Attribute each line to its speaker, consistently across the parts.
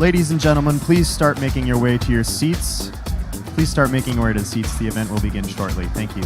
Speaker 1: Ladies and gentlemen, please start making your way to your seats. Please start making your way to the seats. The event will begin shortly. Thank you.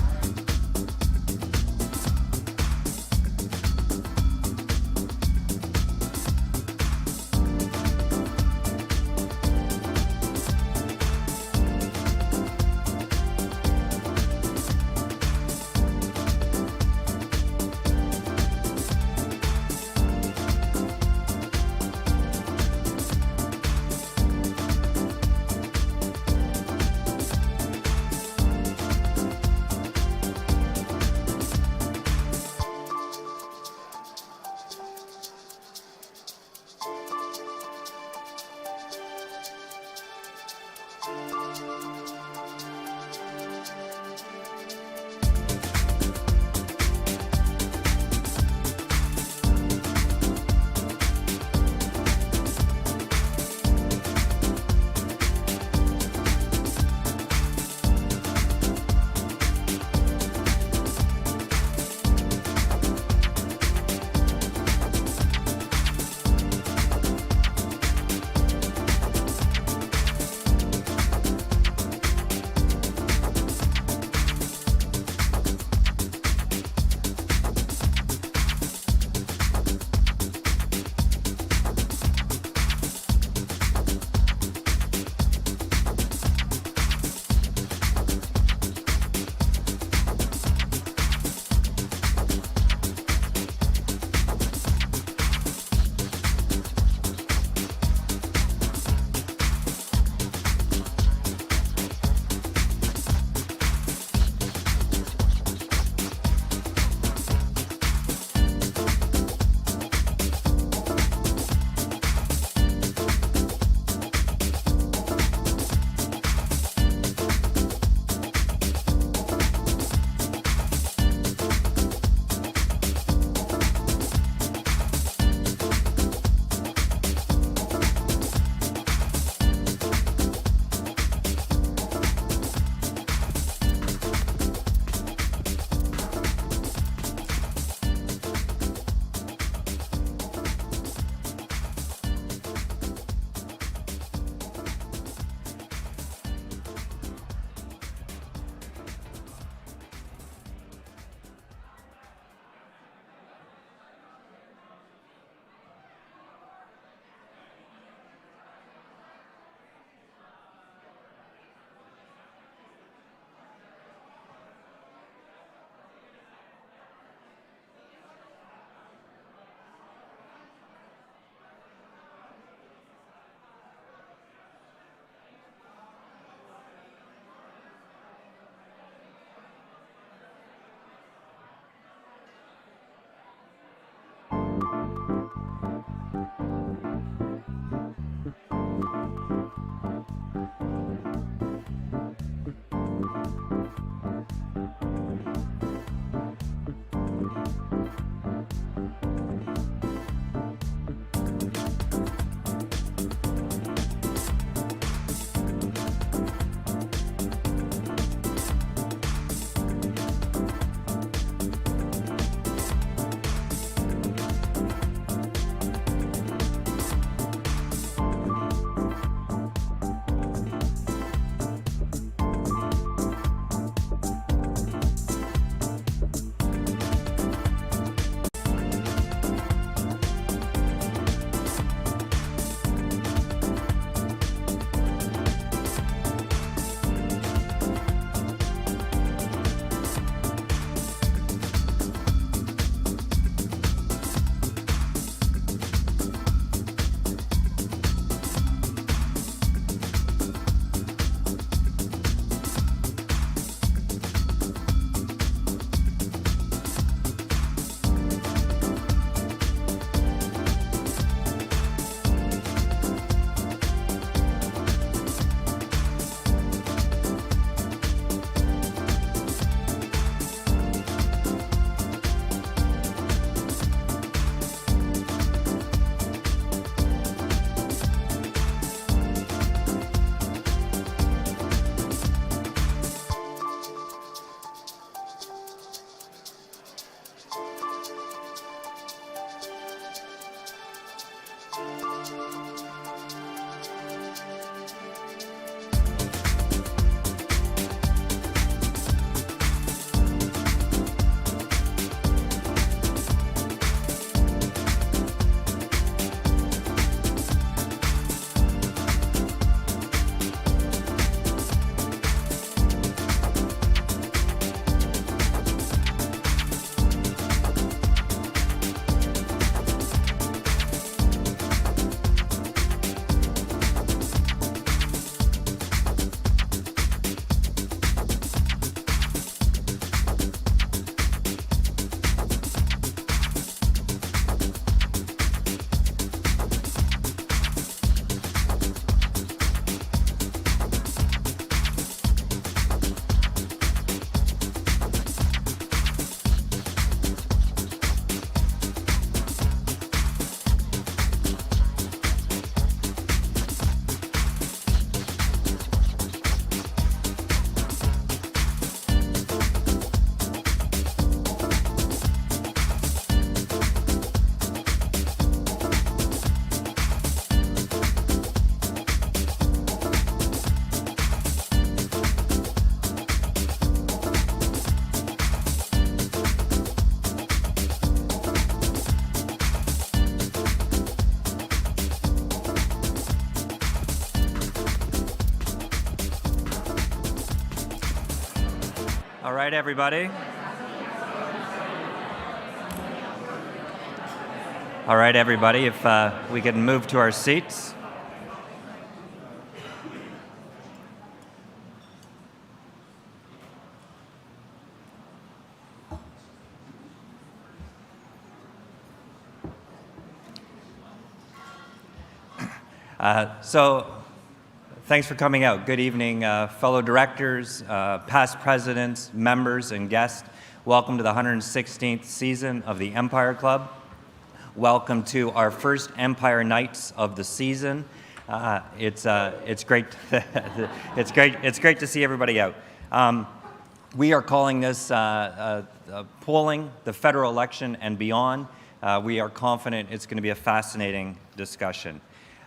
Speaker 2: All right, everybody. All right, everybody, if we can move to our seats. So thanks for coming out. Good evening, fellow directors, past presidents, members, and guests. Welcome to the 116th season of the Empire Club. Welcome to our first Empire Nights of the season. It's great. It's great to see everybody out. We are calling this polling, the federal election and beyond. We are confident it's going to be a fascinating discussion.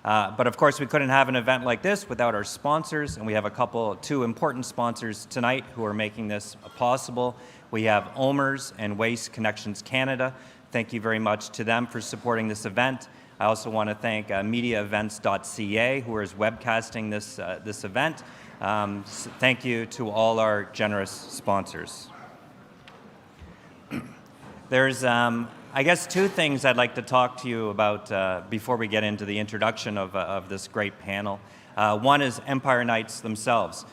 Speaker 2: But of course, we couldn't have an event like this without our sponsors, and we have two important sponsors tonight who are making this possible. We have OMERS and Waste Connections Canada. Thank you very much to them for supporting this event. I also want to thank mediaevents.ca, who is webcasting this event. Thank you to all our generous sponsors. There's I guess two things I'd like to talk to you about before we get into the introduction of this great panel. One is Empire Nights themselves.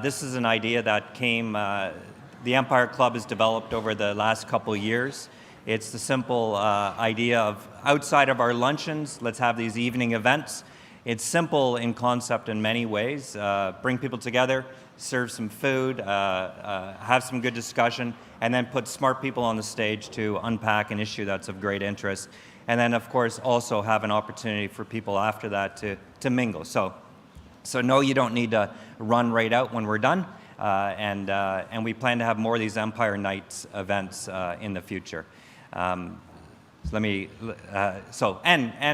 Speaker 2: This is an idea that the Empire Club has developed over the last couple of years. It's the simple idea of outside of our luncheons, let's have these evening events. It's simple in concept in many ways. Bring people together, serve some food, have some good discussion, and then put smart people on the stage to unpack an issue that's of great interest. And then, of course, also have an opportunity for people after that to mingle. So no, you don't need to run right out when we're done. And we plan to have more of these Empire Nights events in the future. And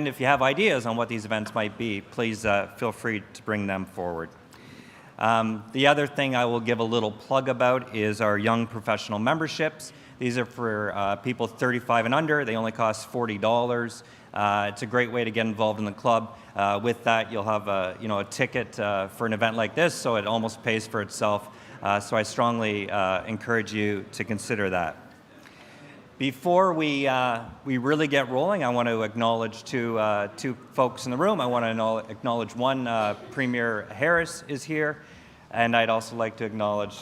Speaker 2: if you have ideas on what these events might be, please feel free to bring them forward. The other thing I will give a little plug about is our young professional memberships. These are for people 35 and under. They only cost $40. It's a great way to get involved in the club. With that, you'll have a ticket for an event like this, so it almost pays for itself. So I strongly encourage you to consider that. Before we really get rolling, I want to acknowledge two folks in the room. I want to acknowledge one, Premier Harris is here, and I'd also like to acknowledge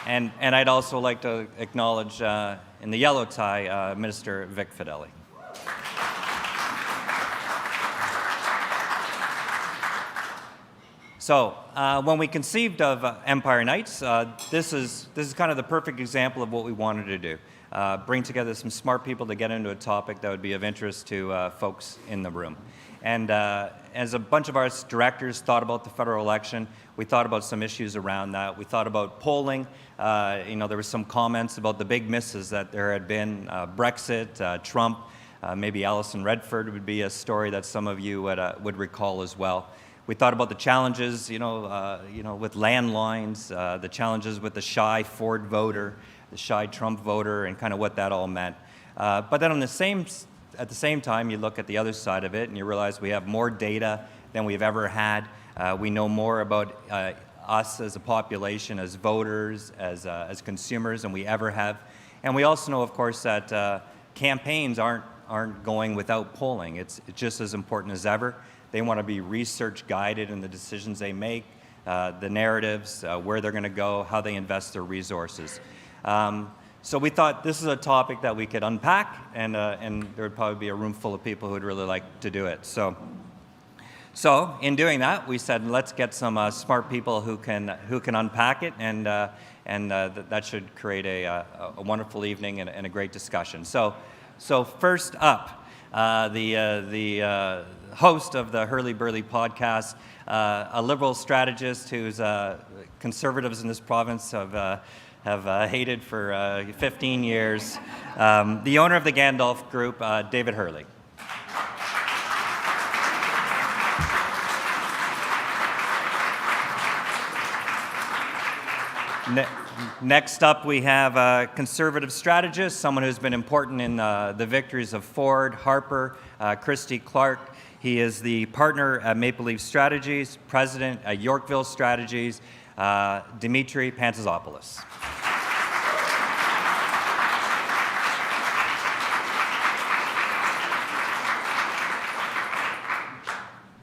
Speaker 2: and I'd also like to acknowledge in the yellow tie, Minister Vic Fedeli. So when we conceived of Empire Nights, this is kind of the perfect example of what we wanted to do. Bring together some smart people to get into a topic that would be of interest to folks in the room. And as a bunch of our directors thought about the federal election, we thought about some issues around that. We thought about polling. There were some comments about the big misses that there had been, Brexit, Trump, maybe Alison Redford would be a story that some of you would recall as well. We thought about the challenges, with landlines, the challenges with the shy Ford voter, the shy Trump voter, and kind of what that all meant. But then at the same time, you look at the other side of it, and you realize we have more data than we've ever had. We know more about us as a population, as voters, as consumers, than we ever have. And we also know, of course, that campaigns aren't going without polling. It's just as important as ever. They want to be research guided in the decisions they make, the narratives, where they're going to go, how they invest their resources. So we thought this is a topic that we could unpack, and there would probably be a room full of people who would really like to do it. So in doing that, we said let's get some smart people who can unpack it, and that should create a wonderful evening and a great discussion. So first up, the host of the Herle Burley podcast, a liberal strategist whose conservatives in this province have hated for 15 years, the owner of the Gandalf Group, David Herle. Next up, we have a conservative strategist, someone who's been important in the victories of Ford, Harper, Christy Clark. He is the partner at Maple Leaf Strategies, president at Yorkville Strategies, Dimitri Pantazopoulos.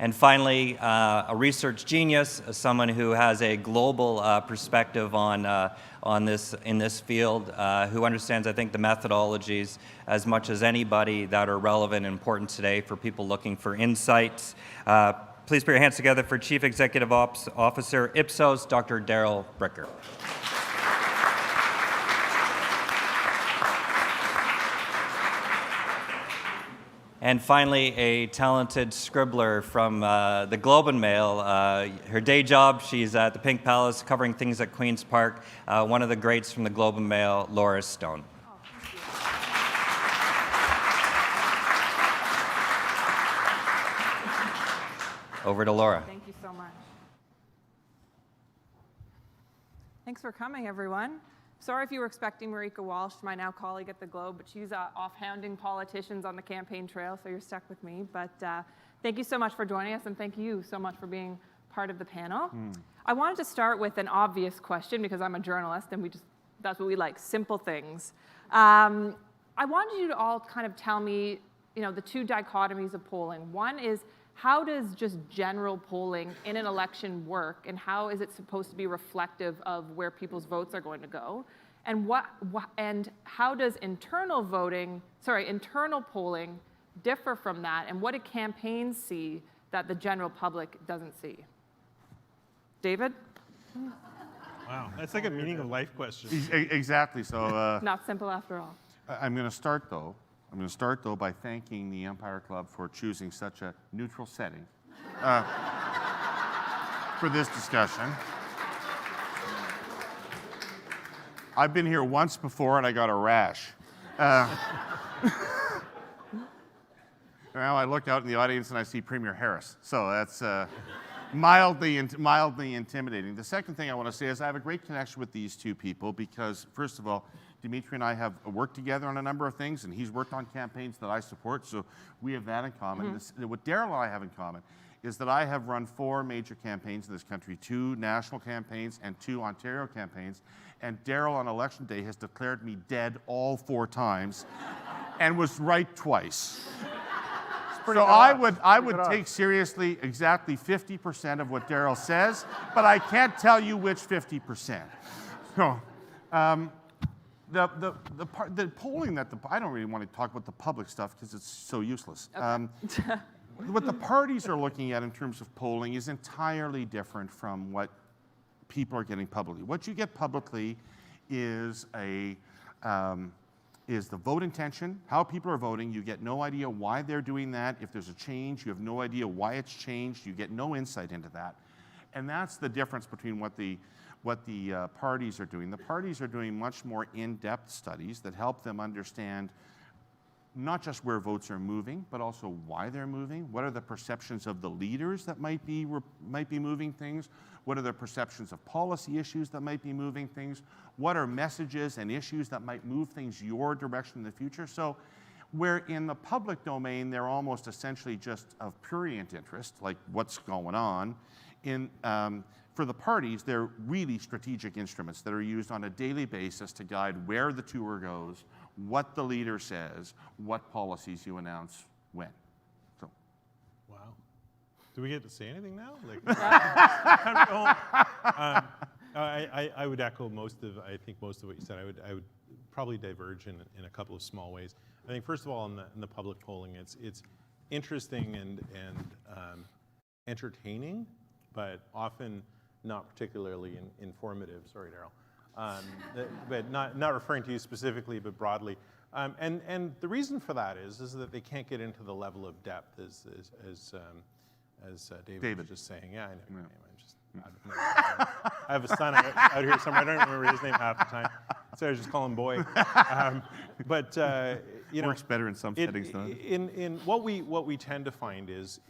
Speaker 2: And finally, a research genius, someone who has a global perspective on this in this field, who understands, I think, the methodologies as much as anybody that are relevant and important today for people looking for insights. Please put your hands together for Chief Executive Officer, Ipsos, Dr. Darrell Bricker. And finally, a talented scribbler from the Globe and Mail. Her day job, she's at the Pink Palace covering things at Queen's Park. One of the greats from the Globe and Mail, Laura Stone. Over to Laura.
Speaker 3: Thank you so much. Thanks for coming, everyone. Sorry if you were expecting Marika Walsh, my now colleague at the Globe, but she's off hounding politicians on the campaign trail, so you're stuck with me. But thank you so much for joining us, and thank you so much for being part of the panel. I wanted to start with an obvious question, because I'm a journalist, and that's what we like, simple things. I wanted you to all kind of tell me, the two dichotomies of polling. One is, how does just general polling in an election work, and how is it supposed to be reflective of where people's votes are going to go? And and how does internal polling differ from that, and what do campaigns see that the general public doesn't see? David?
Speaker 4: Wow, that's like a meaning of life question.
Speaker 5: Exactly. So
Speaker 3: Not simple after all.
Speaker 5: I'm going to start though by thanking the Empire Club for choosing such a neutral setting for this discussion. I've been here once before and I got a rash. Well, I look out in the audience and I see Premier Harris, so that's mildly intimidating. The second thing I want to say is I have a great connection with these two people because, first of all, Dimitri and I have worked together on a number of things, and he's worked on campaigns that I support, so we have that in common. What Darrell and I have in common is that I have run 4 major campaigns in this country, 2 national campaigns and 2 Ontario campaigns, and Darrell on election day has declared me dead all 4 times and was right twice. So I would take seriously exactly 50% of what Darrell says, but I can't tell you which 50%. So, the polling I don't really want to talk about the public stuff because it's so useless. Okay. What the parties are looking at in terms of polling is entirely different from what people are getting publicly. What you get publicly is is the vote intention, how people are voting. You get no idea why they're doing that. If there's a change, you have no idea why it's changed. You get no insight into that. And that's the difference between what the parties are doing. The parties are doing much more in-depth studies that help them understand not just where votes are moving, but also why they're moving. What are the perceptions of the leaders that might be moving things? What are the perceptions of policy issues that might be moving things? What are messages and issues that might move things your direction in the future? So where in the public domain, they're almost essentially just of prurient interest, like what's going on, for the parties, they're really strategic instruments that are used on a daily basis to guide where the tour goes, what the leader says, what policies you announce when. So.
Speaker 4: Wow. Do we get to say anything now? I would echo most of what you said. I would probably diverge in a couple of small ways. I think first of all, in the public polling, it's interesting and entertaining, but often not particularly informative. Sorry, Darrell. But not referring to you specifically, but broadly. And the reason for that is that they can't get into the level of depth as David was just saying. Yeah, I know your name. I have a son out here somewhere. I don't remember his name half the time, so I just call him Boy. But
Speaker 5: works better in some settings, though.
Speaker 4: In what we tend to find is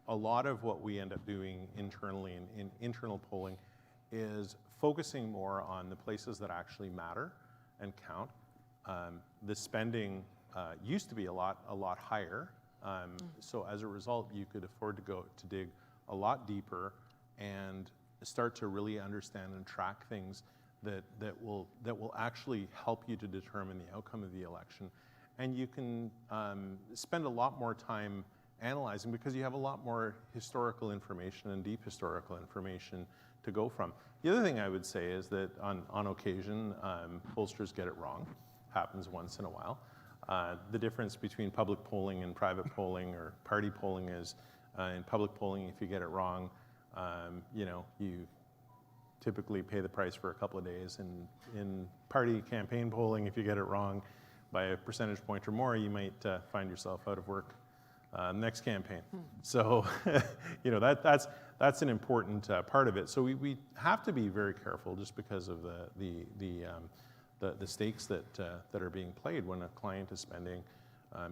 Speaker 4: a lot of what we end up doing internally in internal polling is focusing more on the places that actually matter and count. The spending used to be a lot higher. So as a result, you could afford to dig a lot deeper and start to really understand and track things that will actually help you to determine the outcome of the election. And you can spend a lot more time analyzing because you have a lot more historical information and deep historical information to go from. The other thing I would say is that on occasion, pollsters get it wrong. Happens once in a while. The difference between public polling and private polling or party polling is in public polling, if you get it wrong, you typically pay the price for a couple of days. And in party campaign polling, if you get it wrong by a percentage point or more, you might find yourself out of work next campaign. So, that's an important part of it. So we have to be very careful just because of the stakes that are being played when a client is spending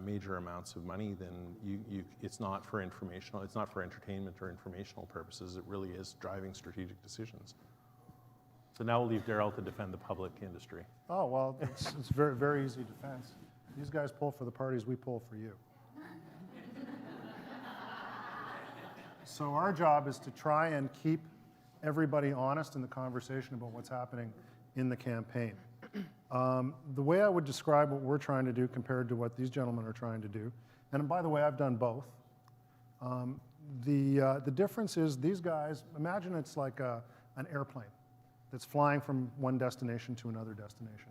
Speaker 4: major amounts of money. Then it's not for informational, it's not for entertainment or informational purposes. It really is driving strategic decisions. So now we'll leave Darrell to defend the public industry.
Speaker 6: Oh, well, it's very, very easy defense. These guys pull for the parties, we pull for you. So our job is to try and keep everybody honest in the conversation about what's happening in the campaign. The way I would describe what we're trying to do compared to what these gentlemen are trying to do, and by the way, I've done both. The difference is these guys, imagine it's like an airplane that's flying from one destination to another destination.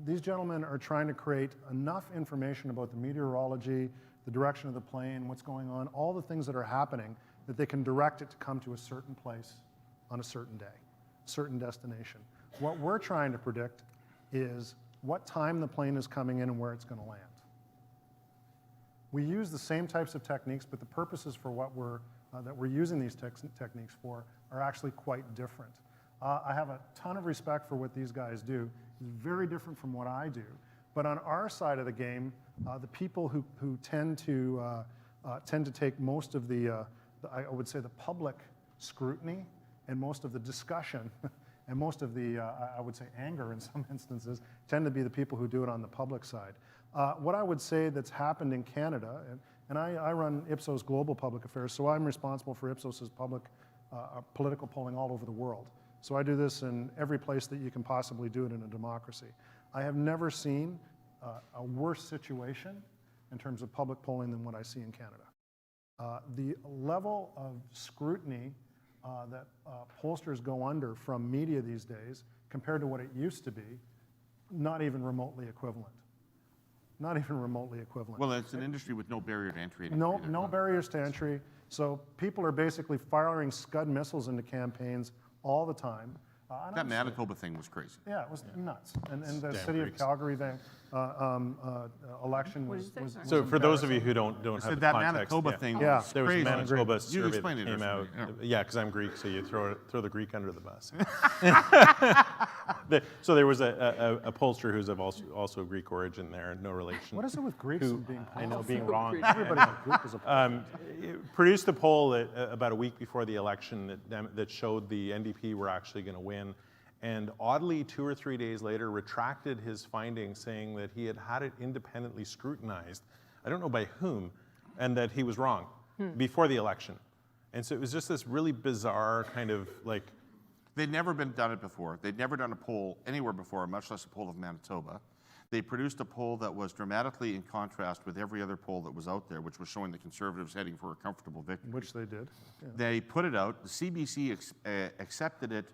Speaker 6: These gentlemen are trying to create enough information about the meteorology, the direction of the plane, what's going on, all the things that are happening, that they can direct it to come to a certain place on a certain day, certain destination. What we're trying to predict is what time the plane is coming in and where it's going to land. We use the same types of techniques, but the purposes for what that we're using these techniques for are actually quite different. I have a ton of respect for what these guys do. It's very different from what I do. But on our side of the game, the people who tend to take most of I would say the public scrutiny and most of the discussion and most of the, I would say, anger in some instances, tend to be the people who do it on the public side. What I would say that's happened in Canada, and I run Ipsos Global Public Affairs, so I'm responsible for Ipsos's political polling all over the world. So I do this in every place that you can possibly do it in a democracy. I have never seen a worse situation in terms of public polling than what I see in Canada. The level of scrutiny that pollsters go under from media these days compared to what it used to be, not even remotely equivalent. Not even remotely equivalent.
Speaker 5: Well, it's an industry with no barrier to entry.
Speaker 6: No barriers to entry. So people are basically firing Scud missiles into campaigns all the time.
Speaker 5: That Manitoba thing was crazy.
Speaker 6: Yeah, it was nuts. And the city of Calgary election was
Speaker 4: So for those of you who don't have the
Speaker 5: that
Speaker 4: context,
Speaker 5: Manitoba thing
Speaker 6: Yeah.
Speaker 5: was
Speaker 4: there was a
Speaker 5: crazy.
Speaker 4: Manitoba survey
Speaker 5: explain
Speaker 4: that
Speaker 5: it
Speaker 4: came out.
Speaker 5: differently,
Speaker 4: Yeah, because I'm Greek, so you throw the Greek under the bus. So there was a pollster who's of also Greek origin there, no relation.
Speaker 6: What is it with Greeks and being
Speaker 4: I know,
Speaker 6: polled?
Speaker 4: being wrong.
Speaker 6: Everybody in Greek is a
Speaker 4: It produced a poll about a week before the election that showed the NDP were actually going to win. And oddly, 2 or 3 days later, retracted his findings, saying that he had it independently scrutinized, I don't know by whom, and that he was wrong before the election. And so it was just this really bizarre kind of like...
Speaker 5: They'd never done it before. They'd never done a poll anywhere before, much less a poll of Manitoba. They produced a poll that was dramatically in contrast with every other poll that was out there, which was showing the Conservatives heading for a comfortable victory.
Speaker 6: Which they did. Yeah.
Speaker 5: They put it out. The CBC accepted it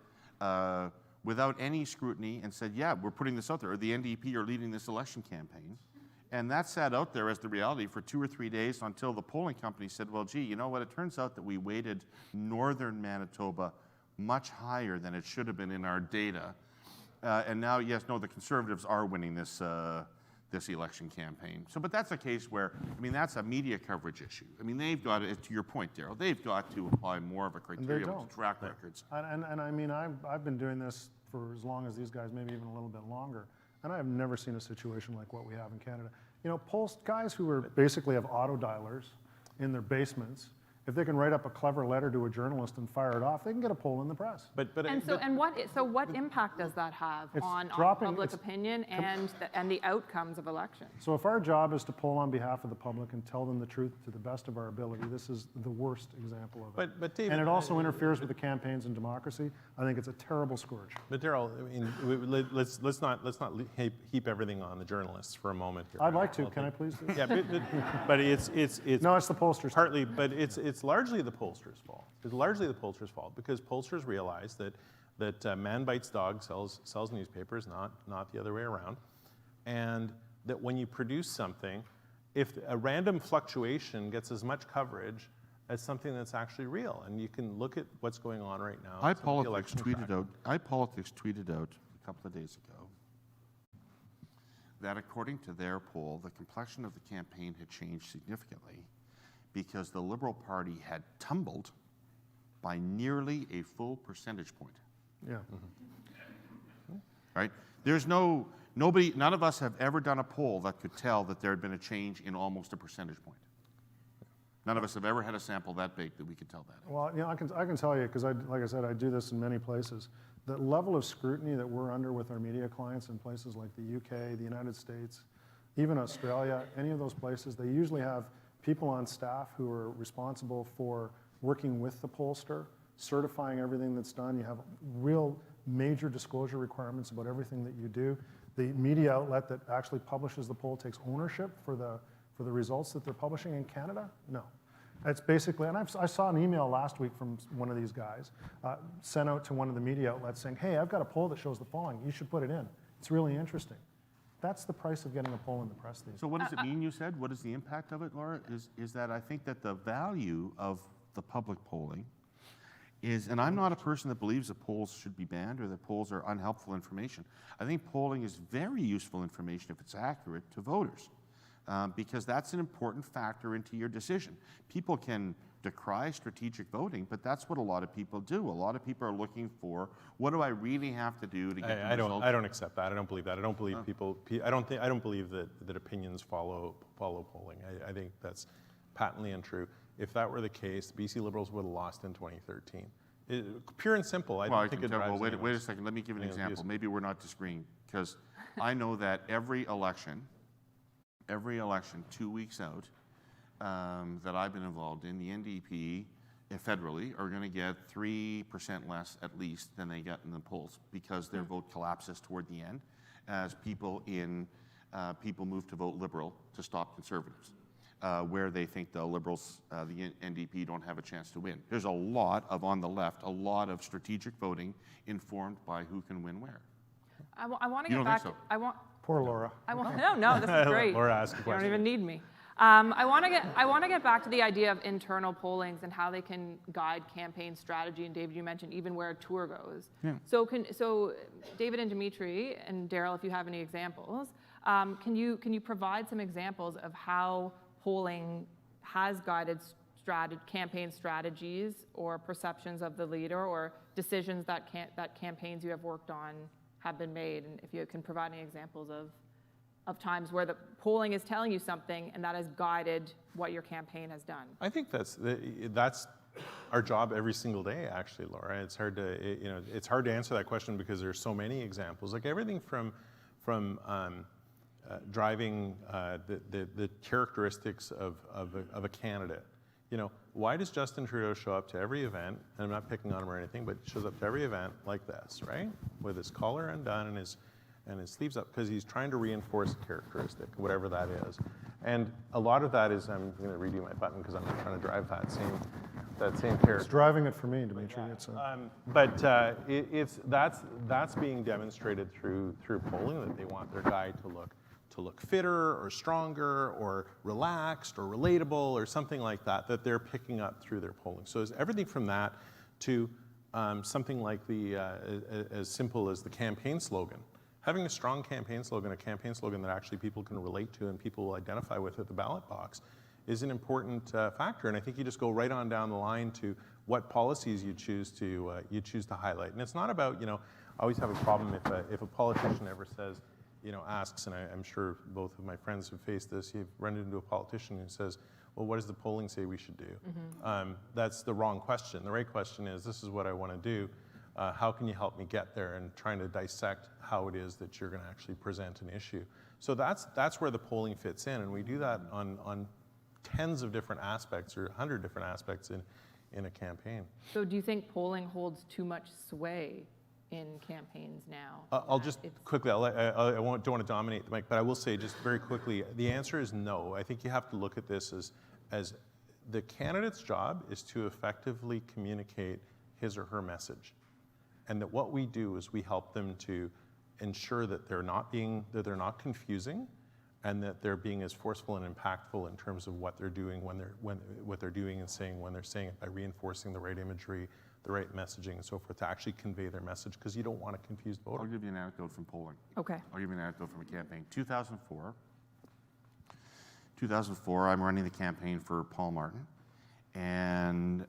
Speaker 5: without any scrutiny and said, yeah, we're putting this out there. Or the NDP are leading this election campaign. And that sat out there as the reality for 2 or 3 days until the polling company said, well, gee, you know what? It turns out that we weighted northern Manitoba much higher than it should have been in our data. And now, yes, no, the Conservatives are winning this election campaign. So, but that's a case where, I mean, that's a media coverage issue. I mean, they've got to, to your point, Darrell, they've got to apply more of a criteria with track records.
Speaker 6: And I mean, I've been doing this for as long as these guys, maybe even a little bit longer, and I have never seen a situation like what we have in Canada. You know, guys who basically have auto dialers in their basements If they can write up a clever letter to a journalist and fire it off, they can get a poll in the press.
Speaker 3: What impact does that have
Speaker 6: It's
Speaker 3: on
Speaker 6: dropping-
Speaker 3: public
Speaker 6: it's
Speaker 3: opinion and the outcomes of elections?
Speaker 6: So if our job is to poll on behalf of the public and tell them the truth to the best of our ability, this is the worst example of it.
Speaker 4: But David,
Speaker 6: and it also interferes with the campaigns and democracy. I think it's a terrible scourge.
Speaker 4: But Darrell, I mean, let's not heap everything on the journalists for a moment here.
Speaker 6: I'd like to. Can I please do?
Speaker 4: Yeah, but it's
Speaker 6: No, it's the pollsters.
Speaker 4: partly, but it's largely the pollsters' fault. It's largely the pollsters' fault because pollsters realize that man bites dog sells newspapers, not the other way around, and that when you produce something, if a random fluctuation gets as much coverage as something that's actually real, and you can look at what's going on right now.
Speaker 5: iPolitics tweeted out a couple of days ago that according to their poll, the complexion of the campaign had changed significantly because the Liberal Party had tumbled by nearly a full percentage point.
Speaker 6: Yeah.
Speaker 5: Right? There's none of us have ever done a poll that could tell that there had been a change in almost a percentage point. None of us have ever had a sample that big that we could tell that.
Speaker 6: Well, I can tell you, because like I said, I do this in many places. The level of scrutiny that we're under with our media clients in places like the UK, the United States, even Australia, any of those places, they usually have people on staff who are responsible for working with the pollster, certifying everything that's done. You have real major disclosure requirements about everything that you do. The media outlet that actually publishes the poll takes ownership for the results that they're publishing in Canada? No. It's basically, and I saw an email last week from one of these guys, sent out to one of the media outlets saying, hey, I've got a poll that shows the following. You should put it in. It's really interesting. That's the price of getting a poll in the press these days.
Speaker 5: So what does it mean, you said? What is the impact of it, Laura? Is that I think that the value of the public polling is, and I'm not a person that believes that polls should be banned or that polls are unhelpful information. I think polling is very useful information if it's accurate to voters. Because that's an important factor into your decision. People can decry strategic voting, but that's what a lot of people do. A lot of people are looking for, what do I really have to do to get the results?
Speaker 4: I don't accept that. I don't believe that. I don't believe I don't believe that opinions follow polling. I think that's patently untrue. If that were the case, the BC Liberals would have lost in 2013. Pure and simple. I don't think it drives
Speaker 5: wait a second. Let me give an example. Maybe we're not disagreeing, because I know that every election 2 weeks out that I've been involved in, the NDP federally are going to get 3% less at least than they get in the polls because their vote collapses toward the end as people move to vote Liberal to stop Conservatives, where they think the Liberals, the NDP, don't have a chance to win. There's a lot of strategic voting informed by who can win where.
Speaker 3: I want to
Speaker 5: You
Speaker 3: get
Speaker 5: don't
Speaker 3: back.
Speaker 5: think so?
Speaker 6: Poor Laura.
Speaker 3: No, this is great.
Speaker 4: Laura asked a
Speaker 3: You
Speaker 4: question.
Speaker 3: don't even need me. I want to get back to the idea of internal pollings and how they can guide campaign strategy. And David, you mentioned even where a tour goes.
Speaker 5: Yeah.
Speaker 3: So David and Dimitri and Darrell, if you have any examples, can you provide some examples of how polling has guided campaign strategies or perceptions of the leader or decisions that campaigns you have worked on have been made, and if you can provide any examples of times where the polling is telling you something and that has guided what your campaign has done.
Speaker 4: I think that's our job every single day, actually, Laura. It's hard to answer that question because there's so many examples. Like everything from driving the characteristics of a candidate. Why does Justin Trudeau show up to every event, and I'm not picking on him or anything, but shows up to every event like this, right? With his collar undone and his sleeves up, because he's trying to reinforce a characteristic, whatever that is. And a lot of that is, I'm going to redo my button because I'm not trying to drive that same character.
Speaker 6: It's driving it for me, Dimitri.
Speaker 4: That's being demonstrated through polling, that they want their guy to look fitter or stronger or relaxed or relatable or something like that they're picking up through their polling. So it's everything from that to something like as simple as the campaign slogan. Having a strong campaign slogan, a campaign slogan that actually people can relate to and people will identify with at the ballot box, is an important factor. And I think you just go right on down the line to what policies you choose to highlight. And it's not about, I always have a problem if a politician ever says, asks, and I'm sure both of my friends have faced this, you've run into a politician who says, well, what does the polling say we should do? That's the wrong question. The right question is, this is what I want to do. How can you help me get there? And trying to dissect how it is that you're going to actually present an issue. So that's where the polling fits in, and we do that on tens of different aspects or 100 different aspects in a campaign.
Speaker 3: So do you think polling holds too much sway in campaigns now?
Speaker 4: I'll just quickly, don't want to dominate the mic, but I will say just very quickly, the answer is no. I think you have to look at this as the candidate's job is to effectively communicate his or her message. And that what we do is we help them to ensure that they're not confusing, and that they're being as forceful and impactful in terms of what they're doing what they're doing and saying when they're saying it, by reinforcing the right imagery, the right messaging, and so forth, to actually convey their message, because you don't want a confused voter.
Speaker 5: I'll give you an anecdote from polling.
Speaker 3: Okay.
Speaker 5: I'll give you an anecdote from a campaign. 2004, I'm running the campaign for Paul Martin, and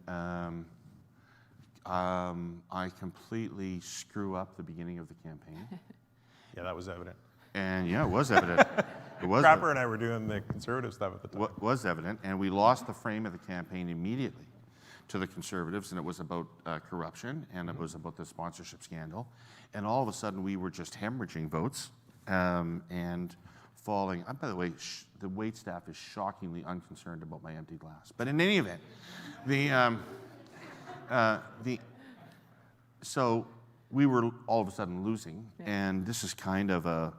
Speaker 5: I completely screw up the beginning of the campaign.
Speaker 4: Yeah, that was evident.
Speaker 5: And yeah, it was evident. It was
Speaker 4: Crapper and I were doing the Conservative stuff at the time.
Speaker 5: was evident, and we lost the frame of the campaign immediately to the Conservatives, and it was about corruption, and it was about the sponsorship scandal, and all of a sudden we were just hemorrhaging votes and falling. By the way, the wait staff is shockingly unconcerned about my empty glass. But in any event, so we were all of a sudden losing, and this is kind of a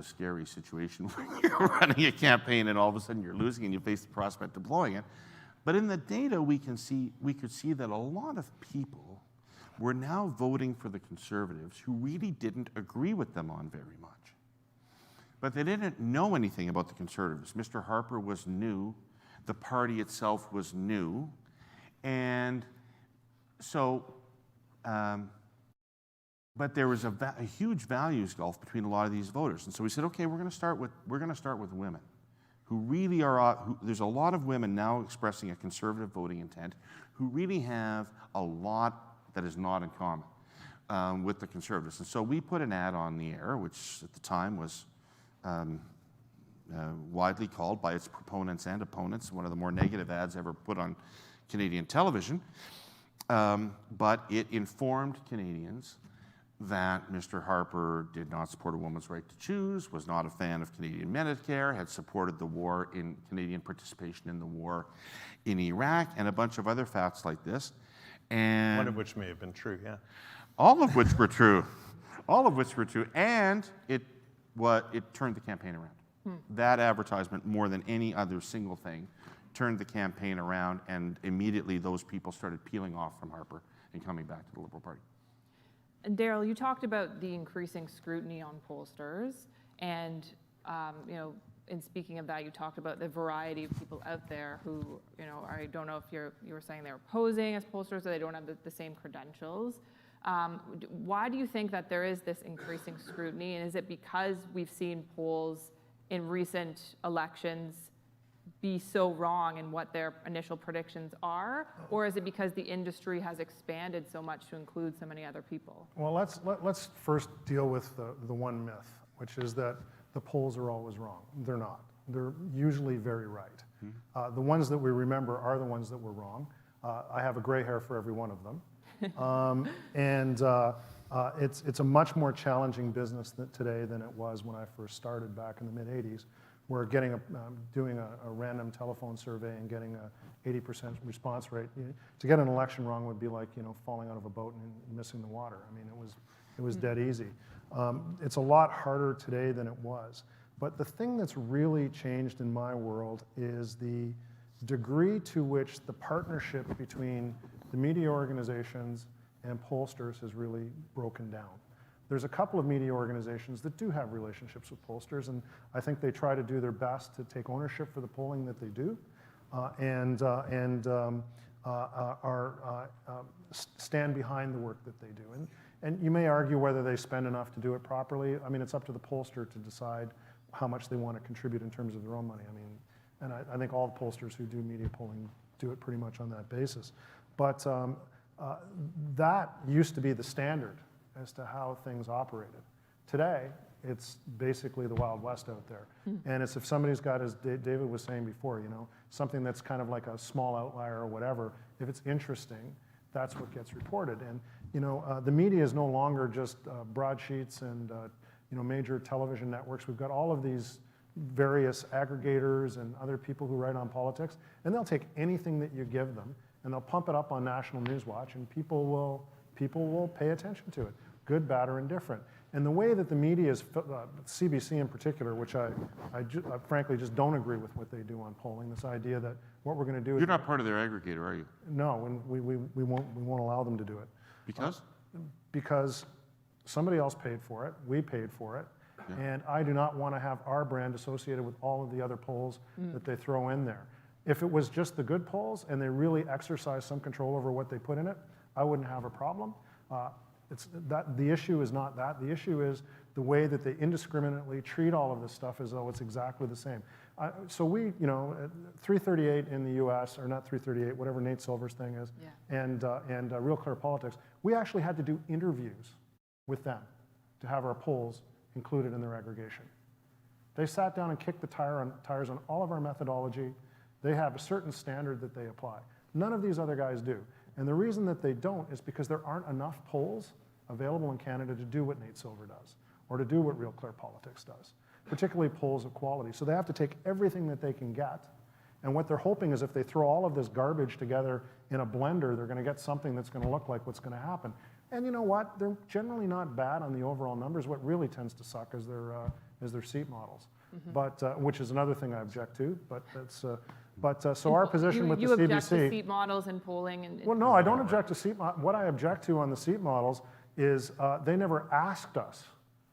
Speaker 5: scary situation when you're running a campaign and all of a sudden you're losing and you face the prospect of blowing it. But in the data, we could see that a lot of people were now voting for the Conservatives who really didn't agree with them on very much. But they didn't know anything about the Conservatives. Mr. Harper was new. The party itself was new. And so, but there was a huge values gulf between a lot of these voters. And so we said, okay, we're going to start with women, who really are. There's a lot of women now expressing a conservative voting intent, who really have a lot that is not in common with the Conservatives. And so we put an ad on the air, which at the time was widely called by its proponents and opponents one of the more negative ads ever put on Canadian television. But it informed Canadians that Mr. Harper did not support a woman's right to choose, was not a fan of Canadian Medicare, had supported the war in Canadian participation in the war in Iraq, and a bunch of other facts like this. And
Speaker 4: one of which may have been true, yeah.
Speaker 5: All of which were true. All of which were true. And it turned the campaign around. That advertisement, more than any other single thing, turned the campaign around, and immediately those people started peeling off from Harper and coming back to the Liberal Party.
Speaker 3: And Darrell, you talked about the increasing scrutiny on pollsters, and in speaking of that, you talked about the variety of people out there who, I don't know if you were saying they were posing as pollsters or they don't have the same credentials. Why do you think that there is this increasing scrutiny, and is it because we've seen polls in recent elections be so wrong in what their initial predictions are, or is it because the industry has expanded so much to include so many other people?
Speaker 6: Well, let's first deal with the one myth, which is that the polls are always wrong. They're not. They're usually very right. The ones that we remember are the ones that were wrong. I have a gray hair for every one of them. It's a much more challenging business today than it was when I first started back in the mid-'80s. We're doing a random telephone survey and getting a 80% response rate. To get an election wrong would be like falling out of a boat and missing the water. I mean, it was dead easy. It's a lot harder today than it was. But the thing that's really changed in my world is the degree to which the partnership between the media organizations and pollsters has really broken down. There's a couple of media organizations that do have relationships with pollsters, and I think they try to do their best to take ownership for the polling that they do, and stand behind the work that they do. And you may argue whether they spend enough to do it properly. I mean, it's up to the pollster to decide how much they want to contribute in terms of their own money. I mean, and I think all the pollsters who do media polling do it pretty much on that basis. But that used to be the standard as to how things operated. Today, it's basically the Wild West out there. And it's if somebody's got, as David was saying before, you know, something that's kind of like a small outlier or whatever, if it's interesting, that's what gets reported. And you know, the media is no longer just broadsheets and you know, major television networks. We've got all of these various aggregators and other people who write on politics, and they'll take anything that you give them and they'll pump it up on National News Watch, and people will pay attention to it, good, bad, or indifferent. And the way that the media is, CBC in particular, which I frankly just don't agree with what they do on polling, this idea that what we're going to do is...
Speaker 5: You're not part of their aggregator, are you?
Speaker 6: No, and we won't allow them to do it.
Speaker 5: Because?
Speaker 6: Because somebody else paid for it, we paid for it, and I do not want to have our brand associated with all of the other polls that they throw in there. If it was just the good polls and they really exercise some control over what they put in it, I wouldn't have a problem. The issue is not that. The issue is the way that they indiscriminately treat all of this stuff as though it's exactly the same. So we, you know, 338 in the US, or not 338, whatever Nate Silver's thing is, and Real Clear Politics, we actually had to do interviews with them to have our polls included in their aggregation. They sat down and kicked the tires on all of our methodology. They have a certain standard that they apply. None of these other guys do. And the reason that they don't is because there aren't enough polls available in Canada to do what Nate Silver does, or to do what Real Clear Politics does, particularly polls of quality. So they have to take everything that they can get, and what they're hoping is if they throw all of this garbage together in a blender, they're going to get something that's going to look like what's going to happen. And you know what? They're generally not bad on the overall numbers. What really tends to suck is their seat models, but which is another thing I object to. But that's so our position with the CBC.
Speaker 3: You object to seat models and polling and.
Speaker 6: Well, no, I don't object to seat. What I object to on the seat models is they never asked us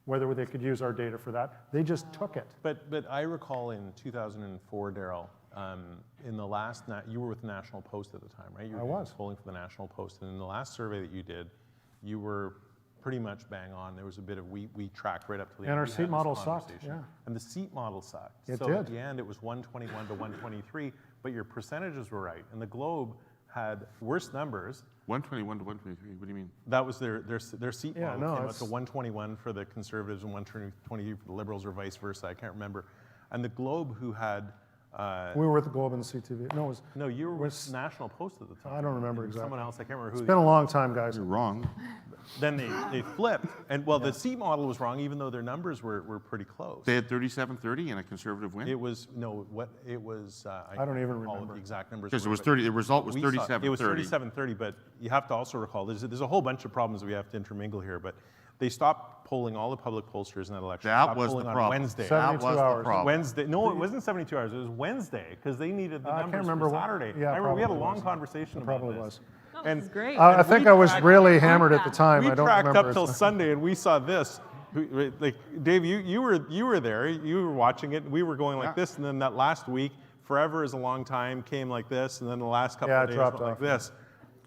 Speaker 6: whether they could use our data for that. They just took it.
Speaker 4: But I recall in 2004, Darrell, in the last, you were with the National Post at the time, right?
Speaker 6: I was.
Speaker 4: Polling for the National Post, and in the last survey that you did, you were pretty much bang on. There was a bit of, we tracked right up to the end.
Speaker 6: And our
Speaker 4: We
Speaker 6: seat
Speaker 4: had this
Speaker 6: model sucked,
Speaker 4: conversation.
Speaker 6: yeah.
Speaker 4: And the seat model sucked.
Speaker 6: It
Speaker 4: so
Speaker 6: did.
Speaker 4: At the end, it was 121 to 123, but your percentages were right. And the Globe had worse numbers.
Speaker 5: 121 to 123, what do you mean?
Speaker 4: That was their seat
Speaker 6: Yeah,
Speaker 4: model
Speaker 6: no,
Speaker 4: came out
Speaker 6: it's-
Speaker 4: to 121 for the Conservatives and 123 for the Liberals, or vice versa. I can't remember. And the Globe, who had
Speaker 6: We were with the Globe and the CTV. No, it was.
Speaker 4: no, you were
Speaker 6: was-
Speaker 4: with National Post at the time.
Speaker 6: I don't remember
Speaker 4: And
Speaker 6: exactly.
Speaker 4: Someone else, I can't remember who.
Speaker 6: It's been a long time, guys.
Speaker 5: You're wrong.
Speaker 4: Then they flipped, and well, the seat model was wrong, even though their numbers were pretty close.
Speaker 5: They had 37-30 and a Conservative win?
Speaker 4: It was no, what it was.
Speaker 6: I don't even
Speaker 4: recall what
Speaker 6: remember.
Speaker 4: the exact numbers.
Speaker 5: Because it
Speaker 4: were,
Speaker 5: was
Speaker 4: but
Speaker 5: 30, the result was
Speaker 4: we saw-
Speaker 5: 37-30.
Speaker 4: It was 37-30, but you have to also recall there's a whole bunch of problems we have to intermingle here. But they stopped polling all the public pollsters in that election.
Speaker 5: That
Speaker 4: Stopped
Speaker 5: was the
Speaker 4: polling on
Speaker 5: problem.
Speaker 4: Wednesday.
Speaker 5: That
Speaker 6: 72
Speaker 5: was the
Speaker 6: hours.
Speaker 5: problem.
Speaker 4: Wednesday. No, it wasn't 72 hours. It was Wednesday because they needed the
Speaker 6: I can't
Speaker 4: numbers
Speaker 6: remember
Speaker 4: for
Speaker 6: what-
Speaker 4: Saturday.
Speaker 6: yeah,
Speaker 4: I remember we had a
Speaker 6: probably
Speaker 4: long
Speaker 6: was.
Speaker 4: conversation
Speaker 6: It
Speaker 4: about
Speaker 6: probably
Speaker 4: this.
Speaker 6: was.
Speaker 3: Oh, this is great.
Speaker 6: I think I was really hammered at the time.
Speaker 4: We
Speaker 6: I don't
Speaker 4: tracked
Speaker 6: remember.
Speaker 4: up till
Speaker 6: It's-
Speaker 4: Sunday, and we saw this. Like Dave, you were there. You were watching it. We were going like
Speaker 5: Yeah.
Speaker 4: this, and then that last week, forever is a long time, came like this, and then the last couple
Speaker 6: Yeah,
Speaker 4: of
Speaker 6: it
Speaker 4: days
Speaker 6: dropped
Speaker 4: went like
Speaker 6: off.
Speaker 4: this.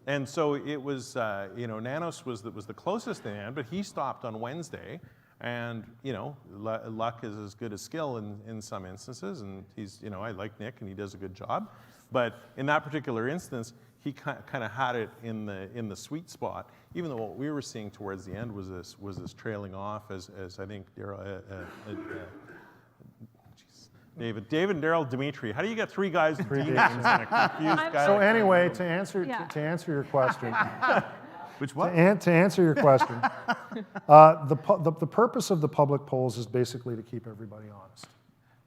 Speaker 4: And so it was, Nanos was the closest in, but he stopped on Wednesday. And luck is as good as skill in some instances. And he's, I like Nick, and he does a good job. But in that particular instance, he kind of had it in the sweet spot. Even though what we were seeing towards the end was this trailing off, as I think Darrell, David and Darrell, Dimitri. How do you get three guys with D's and a confused guy?
Speaker 6: So
Speaker 4: like that?
Speaker 6: anyway, to answer your question,
Speaker 5: Which what?
Speaker 6: to answer your question, the purpose of the public polls is basically to keep everybody honest.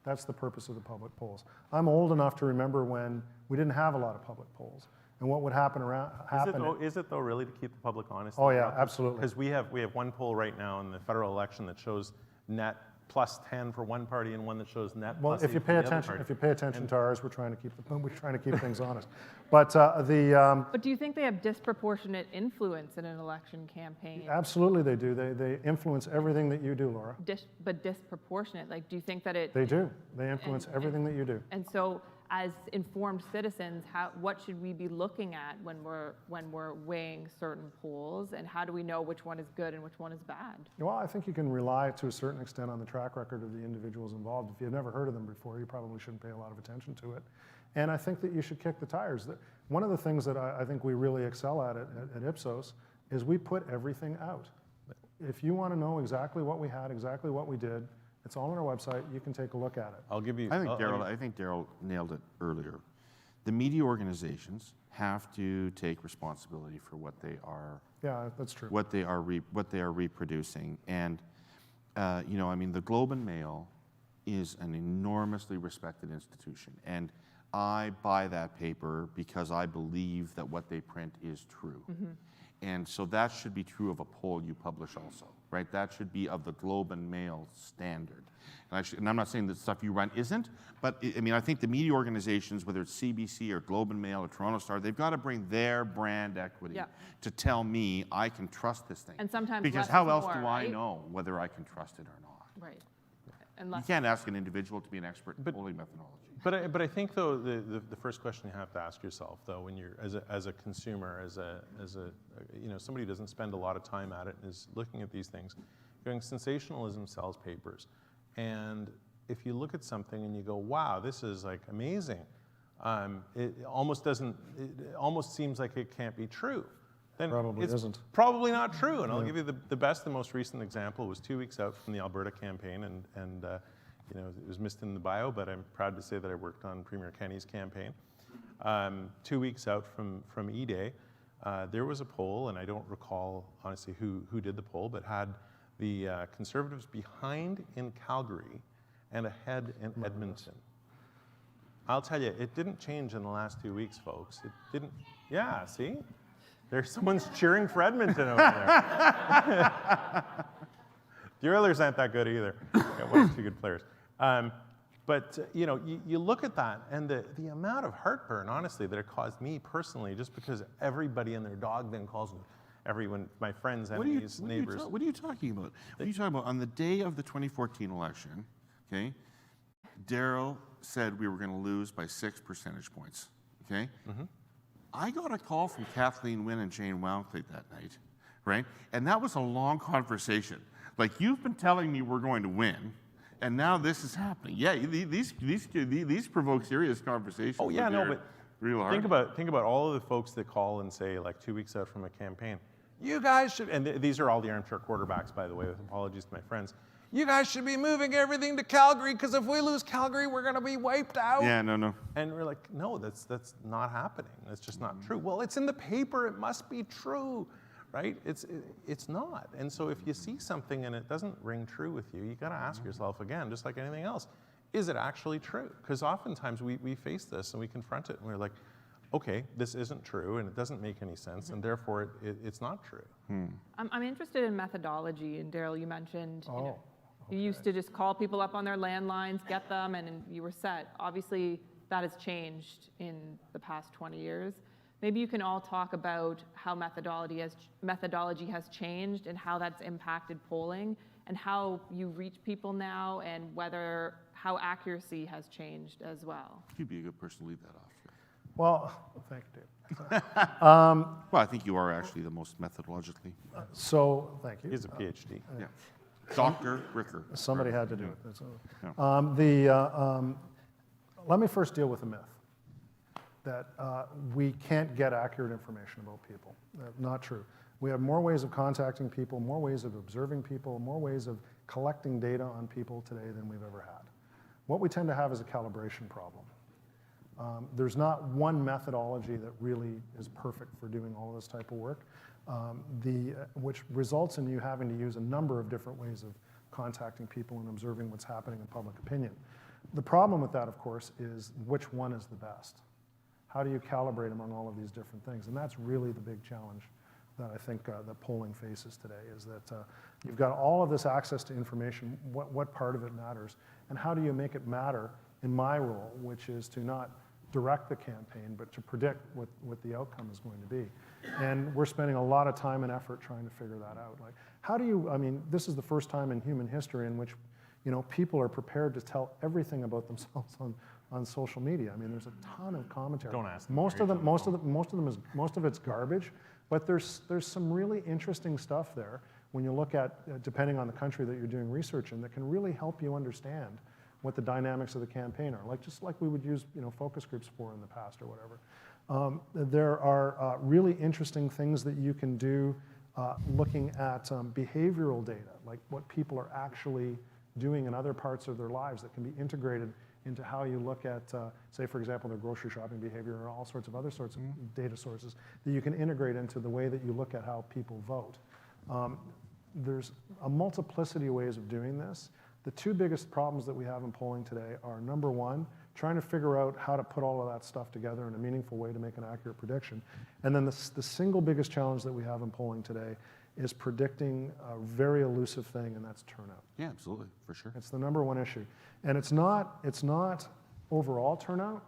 Speaker 6: That's the purpose of the public polls. I'm old enough to remember when we didn't have a lot of public polls, and what would happen.
Speaker 4: Is it though really to keep the public honest?
Speaker 6: Oh yeah, absolutely.
Speaker 4: Because we have one poll right now in the federal election that shows net plus 10 for one party and one that shows net
Speaker 6: Well,
Speaker 4: plus
Speaker 6: if you
Speaker 4: 8 for
Speaker 6: pay
Speaker 4: the other
Speaker 6: attention,
Speaker 4: party.
Speaker 6: if you pay attention to ours, we're trying to keep things honest. But
Speaker 3: But do you think they have disproportionate influence in an election campaign?
Speaker 6: absolutely they do. They influence everything that you do, Laura.
Speaker 3: But disproportionate. Like, do you think that it?
Speaker 6: They do. They influence everything that you do.
Speaker 3: And so, as informed citizens, what should we be looking at when we're weighing certain polls, and how do we know which one is good and which one is bad?
Speaker 6: Well, I think you can rely to a certain extent on the track record of the individuals involved. If you've never heard of them before, you probably shouldn't pay a lot of attention to it. And I think that you should kick the tires. One of the things that I think we really excel at Ipsos is we put everything out. if you want to know exactly what we had, exactly what we did, it's all on our website. You can take a look at it.
Speaker 4: I'll give you.
Speaker 5: I think Darrell nailed it earlier. The media organizations have to take responsibility for what they are.
Speaker 6: Yeah, that's true.
Speaker 5: What they are reproducing, and you know, I mean, the Globe and Mail is an enormously respected institution, and I buy that paper because I believe that what they print is true. And so that should be true of a poll you publish also, right? That should be of the Globe and Mail standard. And I'm not saying that stuff you run isn't, but I mean, I think the media organizations, whether it's CBC or Globe and Mail or Toronto Star, they've got to bring their brand equity to tell me I can trust this thing.
Speaker 3: And sometimes
Speaker 5: because
Speaker 3: less
Speaker 5: how
Speaker 3: is
Speaker 5: else
Speaker 3: more,
Speaker 5: do
Speaker 3: right?
Speaker 5: I know whether I can trust it or not?
Speaker 3: Right. And
Speaker 5: You
Speaker 3: less.
Speaker 5: can't ask an individual to be an expert in polling methodology.
Speaker 4: But I think though the first question you have to ask yourself though when you're as a consumer, as a you know, somebody who doesn't spend a lot of time at it and is looking at these things, going, sensationalism sells papers, and if you look at something and you go, wow, this is like amazing, it almost seems like it can't be true. Then
Speaker 6: Probably
Speaker 4: it's
Speaker 6: isn't.
Speaker 4: probably not true. And I'll give you the best and most recent example was 2 weeks out from the Alberta campaign, and you know, it was missed in the bio, but I'm proud to say that I worked on Premier Kenney's campaign. 2 weeks out from E-Day, there was a poll, and I don't recall honestly who did the poll, but had the Conservatives behind in Calgary and ahead in Edmonton. I'll tell you, it didn't change in the last 2 weeks, folks. It didn't. Yeah, see? There's someone's cheering for Edmonton over there. The Oilers aren't that good either. Got one or two good players. But you know, you look at that, and the amount of heartburn, honestly, that it caused me personally, just because everybody and their dog then calls me, everyone, my friends, enemies, neighbors.
Speaker 5: What are you talking about? What are you talking about? On the day of the 2014 election, okay, Darrell said we were going to lose by 6 percentage points, okay? I got a call from Kathleen Wynne and Jane Wowncliffe that night, right? And that was a long conversation. Like, you've been telling me we're going to win, and now this is happening. Yeah, these provoke serious conversations.
Speaker 4: Oh yeah, no, but
Speaker 5: real hard.
Speaker 4: Think about all of the folks that call and say, like 2 weeks out from a campaign, you guys should, and these are all the armchair quarterbacks, by the way, with apologies to my friends. You guys should be moving everything to Calgary, because if we lose Calgary, we're going to be wiped out.
Speaker 5: Yeah, no.
Speaker 4: And we're like, no, that's not happening. That's just not true. Well, it's in the paper. It must be true, right? It's not. And so if you see something and it doesn't ring true with you, you got to ask yourself again, just like anything else, is it actually true? Because oftentimes we face this and we confront it and we're like, okay, this isn't true and it doesn't make any sense, and therefore it's not true.
Speaker 3: I'm interested in methodology, and Darrell, you mentioned you
Speaker 6: Okay.
Speaker 3: used to just call people up on their landlines, get them, and you were set. Obviously, that has changed in the past 20 years. Maybe you can all talk about how methodology has changed and how that's impacted polling, and how you reach people now, and how accuracy has changed as well.
Speaker 5: You'd be a good person to lead that off.
Speaker 6: Well, thank you, Dave.
Speaker 5: Well, I think you are actually the most methodologically.
Speaker 6: So, thank you.
Speaker 4: He's a PhD.
Speaker 5: Yeah. Dr. Ricker.
Speaker 6: Somebody had to do it.
Speaker 5: Yeah.
Speaker 6: Let me first deal with the myth that we can't get accurate information about people. Not true. We have more ways of contacting people, more ways of observing people, more ways of collecting data on people today than we've ever had. What we tend to have is a calibration problem. There's not one methodology that really is perfect for doing all of this type of work, which results in you having to use a number of different ways of contacting people and observing what's happening in public opinion. The problem with that, of course, is which one is the best? How do you calibrate among all of these different things? And that's really the big challenge that I think that polling faces today, is that you've got all of this access to information, what part of it matters, and how do you make it matter in my role, which is to not direct the campaign, but to predict what the outcome is going to be. And we're spending a lot of time and effort trying to figure that out. Like, how do you, I mean, this is the first time in human history in which, you know, people are prepared to tell everything about themselves on social media. I mean, there's a ton of commentary.
Speaker 4: Don't ask them.
Speaker 6: Most of it's garbage, but there's some really interesting stuff there when you look at, depending on the country that you're doing research in, that can really help you understand what the dynamics of the campaign are, just like we would use, you know, focus groups for in the past or whatever. There are really interesting things that you can do looking at behavioral data, like what people are actually doing in other parts of their lives that can be integrated into how you look at, say, for example, their grocery shopping behavior or all sorts of other sorts of data sources that you can integrate into the way that you look at how people vote. There's a multiplicity of ways of doing this. The two biggest problems that we have in polling today are, number one, trying to figure out how to put all of that stuff together in a meaningful way to make an accurate prediction. And then the single biggest challenge that we have in polling today is predicting a very elusive thing, and that's turnout.
Speaker 5: Yeah, absolutely, for sure.
Speaker 6: It's the number one issue. And it's not overall turnout.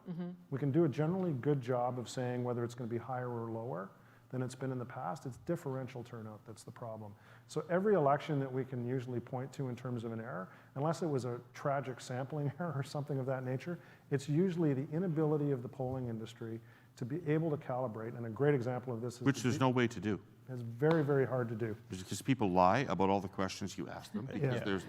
Speaker 6: We can do a generally good job of saying whether it's going to be higher or lower than it's been in the past. It's differential turnout that's the problem. So every election that we can usually point to in terms of an error, unless it was a tragic sampling error or something of that nature, it's usually the inability of the polling industry to be able to calibrate. And a great example of this is—
Speaker 5: Which there's no way to do.
Speaker 6: It's very, very hard to do.
Speaker 5: Because people lie about all the questions you ask them, because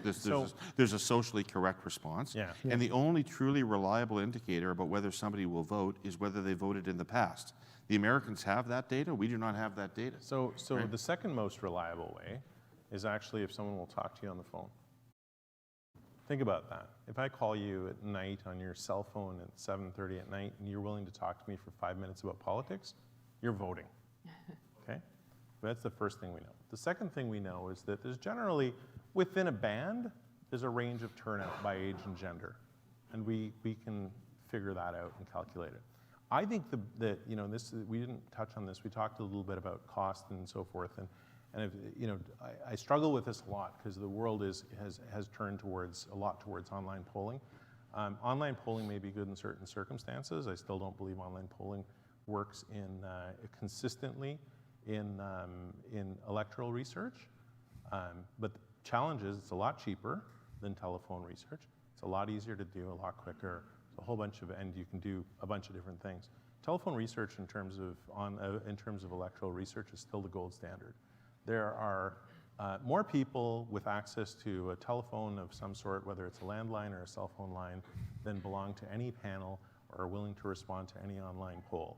Speaker 5: there's a socially correct response.
Speaker 4: Yeah.
Speaker 5: And the only truly reliable indicator about whether somebody will vote is whether they voted in the past. The Americans have that data. We do not have that data.
Speaker 4: So the second most reliable way is actually if someone will talk to you on the phone. Think about that. If I call you at night on your cell phone at 7:30 at night and you're willing to talk to me for 5 minutes about politics, you're voting, okay? That's the first thing we know. The second thing we know is that there's generally, within a band, there's a range of turnout by age and gender. And we can figure that out and calculate it. I think that we didn't touch on this. We talked a little bit about cost and so forth. And I struggle with this a lot because the world has turned a lot towards online polling. Online polling may be good in certain circumstances. I still don't believe online polling works consistently in electoral research. But the challenge is it's a lot cheaper than telephone research. It's a lot easier to do, a lot quicker. It's a whole bunch of, and you can do a bunch of different things. Telephone research in terms of electoral research is still the gold standard. There are more people with access to a telephone of some sort, whether it's a landline or a cell phone line, than belong to any panel or are willing to respond to any online poll.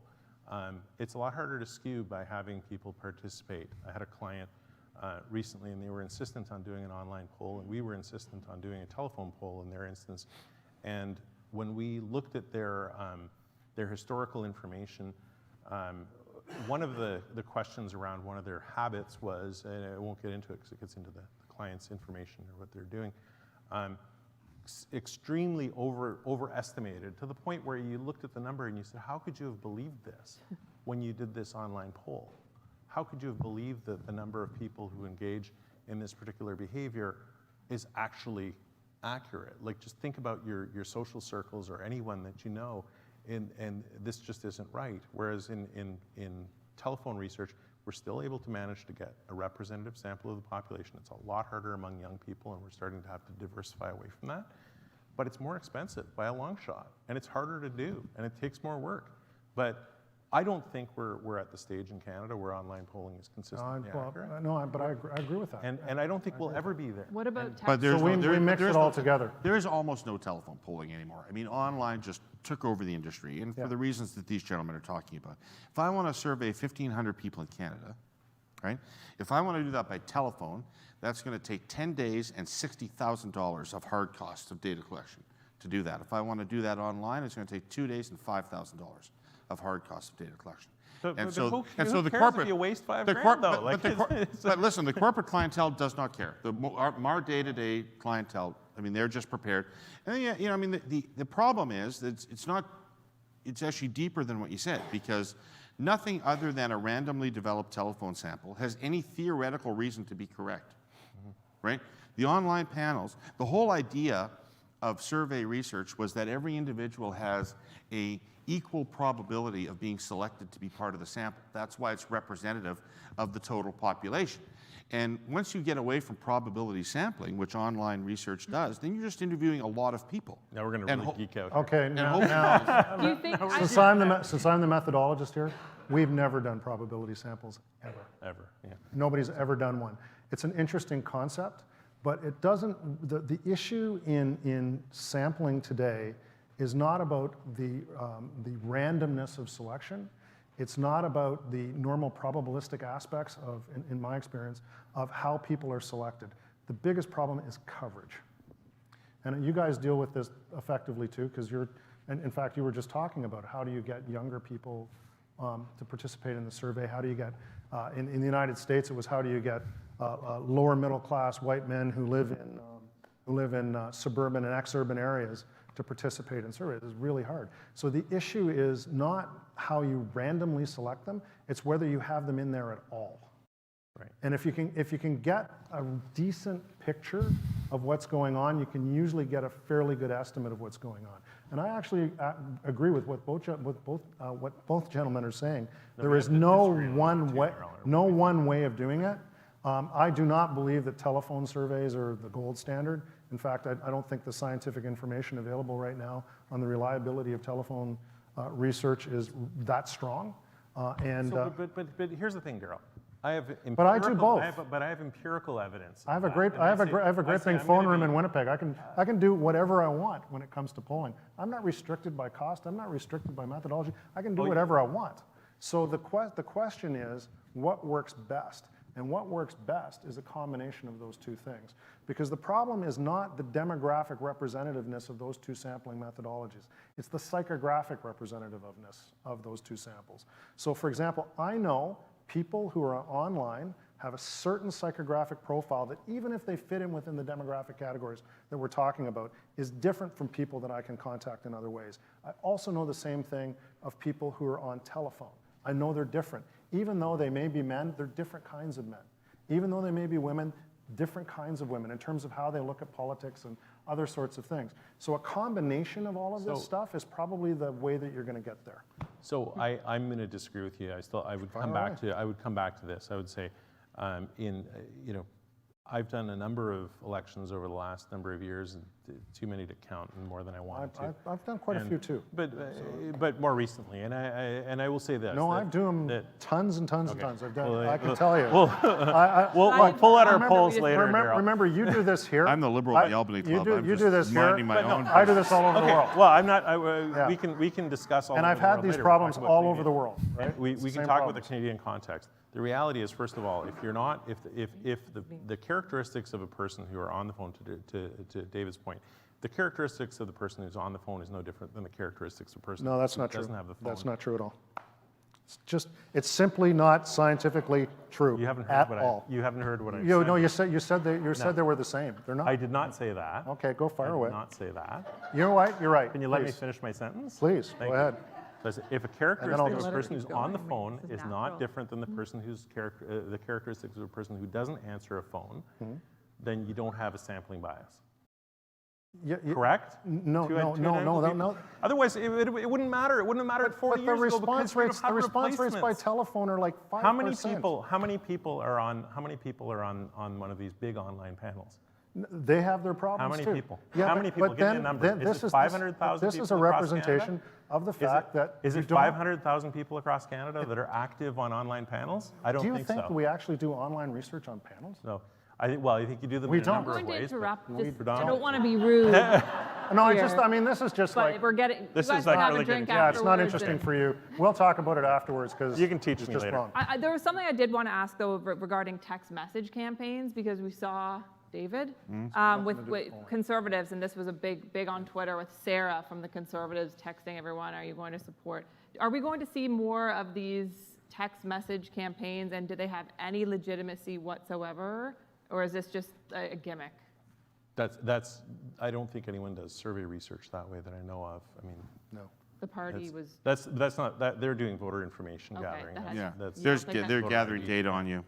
Speaker 4: It's a lot harder to skew by having people participate. I had a client recently, and they were insistent on doing an online poll, and we were insistent on doing a telephone poll in their instance. And when we looked at their historical information, one of the questions around one of their habits was, and I won't get into it because it gets into the client's information or what they're doing, extremely overestimated to the point where you looked at the number and you said, how could you have believed this when you did this online poll? How could you have believed that the number of people who engage in this particular behavior is actually accurate? Like, just think about your social circles or anyone that you know, and this just isn't right. Whereas in telephone research, we're still able to manage to get a representative sample of the population. It's a lot harder among young people, and we're starting to have to diversify away from that. But it's more expensive by a long shot, and it's harder to do, and it takes more work. But I don't think we're at the stage in Canada where online polling is consistently accurate.
Speaker 6: No, but I agree with that.
Speaker 4: And I don't think we'll ever be there.
Speaker 3: What about text?
Speaker 5: But there's
Speaker 6: So we mix it all together.
Speaker 5: There is almost no telephone polling anymore. I mean, online just took over the industry, and for the reasons that these gentlemen are talking about. If I want to survey 1,500 people in Canada, right? If I want to do that by telephone, that's going to take 10 days and $60,000 of hard costs of data collection to do that. If I want to do that online, it's going to take 2 days and $5,000 of hard costs of data collection.
Speaker 4: But
Speaker 5: so
Speaker 4: the
Speaker 5: the
Speaker 4: corporate, if you waste $5,000 though?
Speaker 5: But listen, the corporate clientele does not care. Our day-to-day clientele, I mean, they're just prepared. And I mean, the problem is that it's actually deeper than what you said, because nothing other than a randomly developed telephone sample has any theoretical reason to be correct, right? The online panels, the whole idea of survey research was that every individual has a equal probability of being selected to be part of the sample. That's why it's representative of the total population. And once you get away from probability sampling, which online research does, then you're just interviewing a lot of people.
Speaker 4: Now we're going to really geek out.
Speaker 6: Okay, now
Speaker 3: Do you think
Speaker 6: since I'm the methodologist here, we've never done probability samples ever.
Speaker 4: Ever, yeah.
Speaker 6: Nobody's ever done one. It's an interesting concept, but it doesn't. The issue in sampling today is not about the randomness of selection. It's not about the normal probabilistic aspects of, in my experience, of how people are selected. The biggest problem is coverage. And you guys deal with this effectively too, because and in fact, you were just talking about how do you get younger people to participate in the survey? How do you get, in the United States, it was how do you get lower middle class white men who live in suburban and exurban areas to participate in surveys. It's really hard. So the issue is not how you randomly select them, it's whether you have them in there at all.
Speaker 4: Right.
Speaker 6: And if you can get a decent picture of what's going on, you can usually get a fairly good estimate of what's going on. And I actually agree with what both gentlemen are saying. There is no one way of doing it. I do not believe that telephone surveys are the gold standard. In fact, I don't think the scientific information available right now on the reliability of telephone research is that strong.
Speaker 4: But here's the thing, Darrell. I have
Speaker 6: but I do both.
Speaker 4: But I have empirical evidence.
Speaker 6: I have a great big phone room in Winnipeg. I can do whatever I want when it comes to polling. I'm not restricted by cost. I'm not restricted by methodology. I can do whatever I want. So the question is, what works best? And what works best is a combination of those two things. Because the problem is not the demographic representativeness of those two sampling methodologies. It's the psychographic representativeness of those two samples. So for example, I know people who are online have a certain psychographic profile that even if they fit in within the demographic categories that we're talking about, is different from people that I can contact in other ways. I also know the same thing of people who are on telephone. I know they're different. Even though they may be men, they're different kinds of men. Even though they may be women, different kinds of women in terms of how they look at politics and other sorts of things. So a combination of all of this stuff is probably the way that you're going to get there.
Speaker 4: So I'm going to disagree with you. I would come back to this. I would say, I've done a number of elections over the last number of years, too many to count and more than I wanted to.
Speaker 6: I've done quite a few too.
Speaker 4: But more recently, and I will say this.
Speaker 6: No, I've done them tons and tons and tons. I've done. I can
Speaker 4: well,
Speaker 6: tell you.
Speaker 4: We'll pull out our polls later.
Speaker 6: Remember, you do this here.
Speaker 5: I'm the liberal of the Albany Club.
Speaker 6: You do this here.
Speaker 5: Minding my own
Speaker 6: I do this all over the world.
Speaker 4: Well, I'm not. We can discuss all.
Speaker 6: And I've had these problems all over the world. Right?
Speaker 4: We can talk about the Canadian context. The reality is, first of all, if the characteristics of a person who are on the phone, to David's point, the characteristics of the person who's on the phone is no different than the characteristics of a person who doesn't have the phone.
Speaker 6: That's not true at all. It's simply not scientifically true.
Speaker 4: You haven't heard
Speaker 6: at
Speaker 4: what
Speaker 6: all.
Speaker 4: You haven't heard what I said.
Speaker 6: No, you said they were the same. They're not.
Speaker 4: I did not say that.
Speaker 6: Okay, go far away.
Speaker 4: I did not say that.
Speaker 6: You know what? You're right.
Speaker 4: Can you let me finish my sentence?
Speaker 6: Please, go ahead.
Speaker 4: If a characteristic
Speaker 6: I'll
Speaker 4: of
Speaker 6: just-
Speaker 4: a person who's on the phone
Speaker 3: This
Speaker 4: is
Speaker 3: is
Speaker 4: not
Speaker 3: natural.
Speaker 4: different than the person who's the characteristics of a person who doesn't answer a phone, then you don't have a sampling bias. Correct?
Speaker 6: No.
Speaker 4: Otherwise, it wouldn't matter. It wouldn't have mattered 40 years ago because we don't have
Speaker 6: the response rates by
Speaker 4: replacements.
Speaker 6: telephone are like 5%.
Speaker 4: How many people are on one of these big online panels?
Speaker 6: They have their problems
Speaker 4: How many
Speaker 6: too.
Speaker 4: people?
Speaker 6: Yeah,
Speaker 4: How many people? Give me a number. Is it 500,000
Speaker 6: This
Speaker 4: people
Speaker 6: is a
Speaker 4: across
Speaker 6: representation
Speaker 4: Canada?
Speaker 6: of the fact that
Speaker 4: Is
Speaker 6: you
Speaker 4: it
Speaker 6: don't-
Speaker 4: 500,000 people across Canada that are active on online panels? I don't
Speaker 6: Do you
Speaker 4: think
Speaker 6: think
Speaker 4: so.
Speaker 6: we actually do online research on panels?
Speaker 4: No. I think you do them
Speaker 6: We
Speaker 4: in a
Speaker 6: don't.
Speaker 4: number
Speaker 3: I'm
Speaker 4: of
Speaker 3: going to
Speaker 4: ways. but
Speaker 3: interrupt.
Speaker 4: we
Speaker 3: Just, I
Speaker 4: don't.
Speaker 3: don't want to be rude,
Speaker 6: No,
Speaker 3: Here.
Speaker 6: this is just
Speaker 3: but
Speaker 6: like,
Speaker 3: we're getting.
Speaker 4: This
Speaker 3: you guys
Speaker 4: is like
Speaker 3: can have
Speaker 4: really
Speaker 3: a drink
Speaker 4: good.
Speaker 6: yeah, it's not
Speaker 3: afterwards
Speaker 6: interesting
Speaker 3: and-
Speaker 6: for you. We'll talk about it afterwards because
Speaker 4: You can teach
Speaker 6: it's
Speaker 4: me
Speaker 6: just
Speaker 4: later.
Speaker 6: wrong.
Speaker 3: There was something I did want to ask though regarding text message campaigns because we saw David with conservatives, and this was a big on Twitter with Sarah from the Conservatives texting everyone, "Are you going to support?" Are we going to see more of these text message campaigns, and do they have any legitimacy whatsoever, or is this just a gimmick?
Speaker 4: I don't think anyone does survey research that way that I know of. I mean,
Speaker 6: No.
Speaker 3: The party was.
Speaker 4: that's not that they're doing voter information
Speaker 3: Okay,
Speaker 4: gathering.
Speaker 3: that has-
Speaker 5: Yeah,
Speaker 4: That's-
Speaker 5: they're gathering data on you.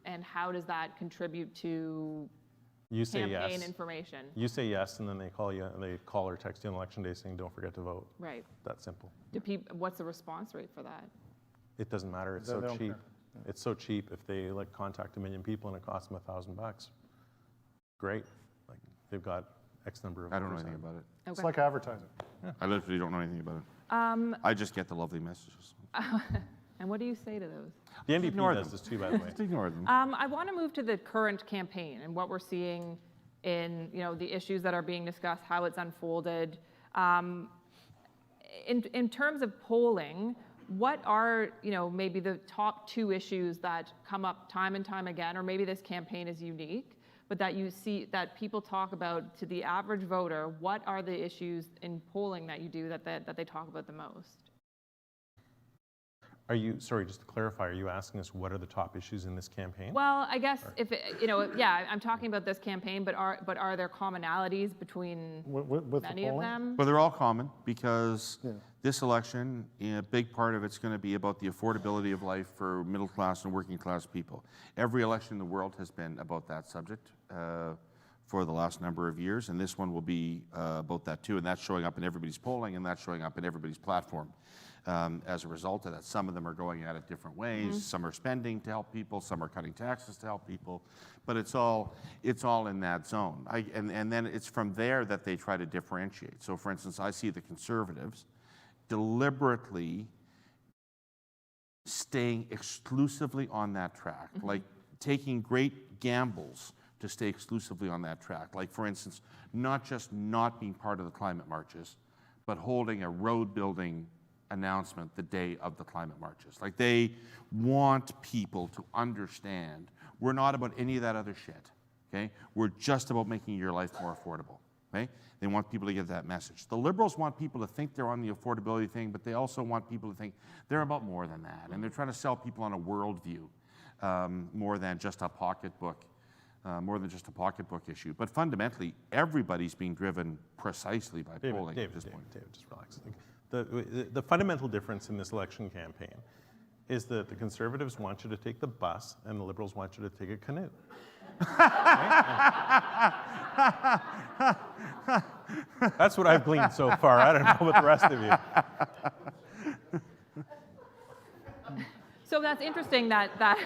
Speaker 3: And how does that contribute to
Speaker 4: You say
Speaker 3: campaign
Speaker 4: yes.
Speaker 3: information?
Speaker 4: You say yes, and then they call you. They call or text you on election day saying, "Don't forget to vote."
Speaker 3: Right.
Speaker 4: That's simple.
Speaker 3: What's the response rate for that?
Speaker 4: It doesn't matter. It's
Speaker 6: They
Speaker 4: so
Speaker 6: don't
Speaker 4: cheap.
Speaker 6: care.
Speaker 4: It's so cheap. If they contact 1 million people and it costs them $1,000, great. Like they've got X number of.
Speaker 5: I don't know
Speaker 4: voters
Speaker 5: anything
Speaker 4: on it.
Speaker 5: about it.
Speaker 6: It's like advertising.
Speaker 5: I literally don't know anything about it. I just get the lovely messages.
Speaker 3: And what do you say to those?
Speaker 4: The NDP
Speaker 5: ignore
Speaker 4: does
Speaker 5: them.
Speaker 4: this too, by the way.
Speaker 5: Just ignore them.
Speaker 3: I want to move to the current campaign and what we're seeing in the issues that are being discussed, how it's unfolded. in terms of polling, what are, maybe the top 2 issues that come up time and time again, or maybe this campaign is unique, but that you see that people talk about to the average voter? What are the issues in polling that you do that they talk about the most?
Speaker 4: Are you, sorry, just to clarify, are you asking us what are the top issues in this campaign?
Speaker 3: Well, I guess yeah, I'm talking about this campaign, but are there commonalities between
Speaker 6: with
Speaker 3: many of them?
Speaker 5: Well, they're all common because this election, a big part of it's going to be about the affordability of life for middle class and working class people. Every election in the world has been about that subject for the last number of years, and this one will be about that too, and that's showing up in everybody's polling, and that's showing up in everybody's platform. As a result of that, some of them are going at it different ways. Some are spending to help people, some are cutting taxes to help people, but it's all in that zone. And then it's from there that they try to differentiate. So, for instance, I see the Conservatives deliberately staying exclusively on that track, like taking great gambles to stay exclusively on that track. Like, for instance, not just not being part of the climate marches, but holding a road building announcement the day of the climate marches. Like, they want people to understand we're not about any of that other shit, okay? We're just about making your life more affordable, okay? They want people to get that message. The Liberals want people to think they're on the affordability thing, but they also want people to think they're about more than that, and they're trying to sell people on a worldview more than just a pocketbook issue. But fundamentally, everybody's being driven precisely by polling at this point.
Speaker 4: David, just relax. The fundamental difference in this election campaign is that the Conservatives want you to take the bus and the Liberals want you to take a canoe. That's what I've gleaned so far. I don't know about the rest of you.
Speaker 3: So that's interesting that
Speaker 6: I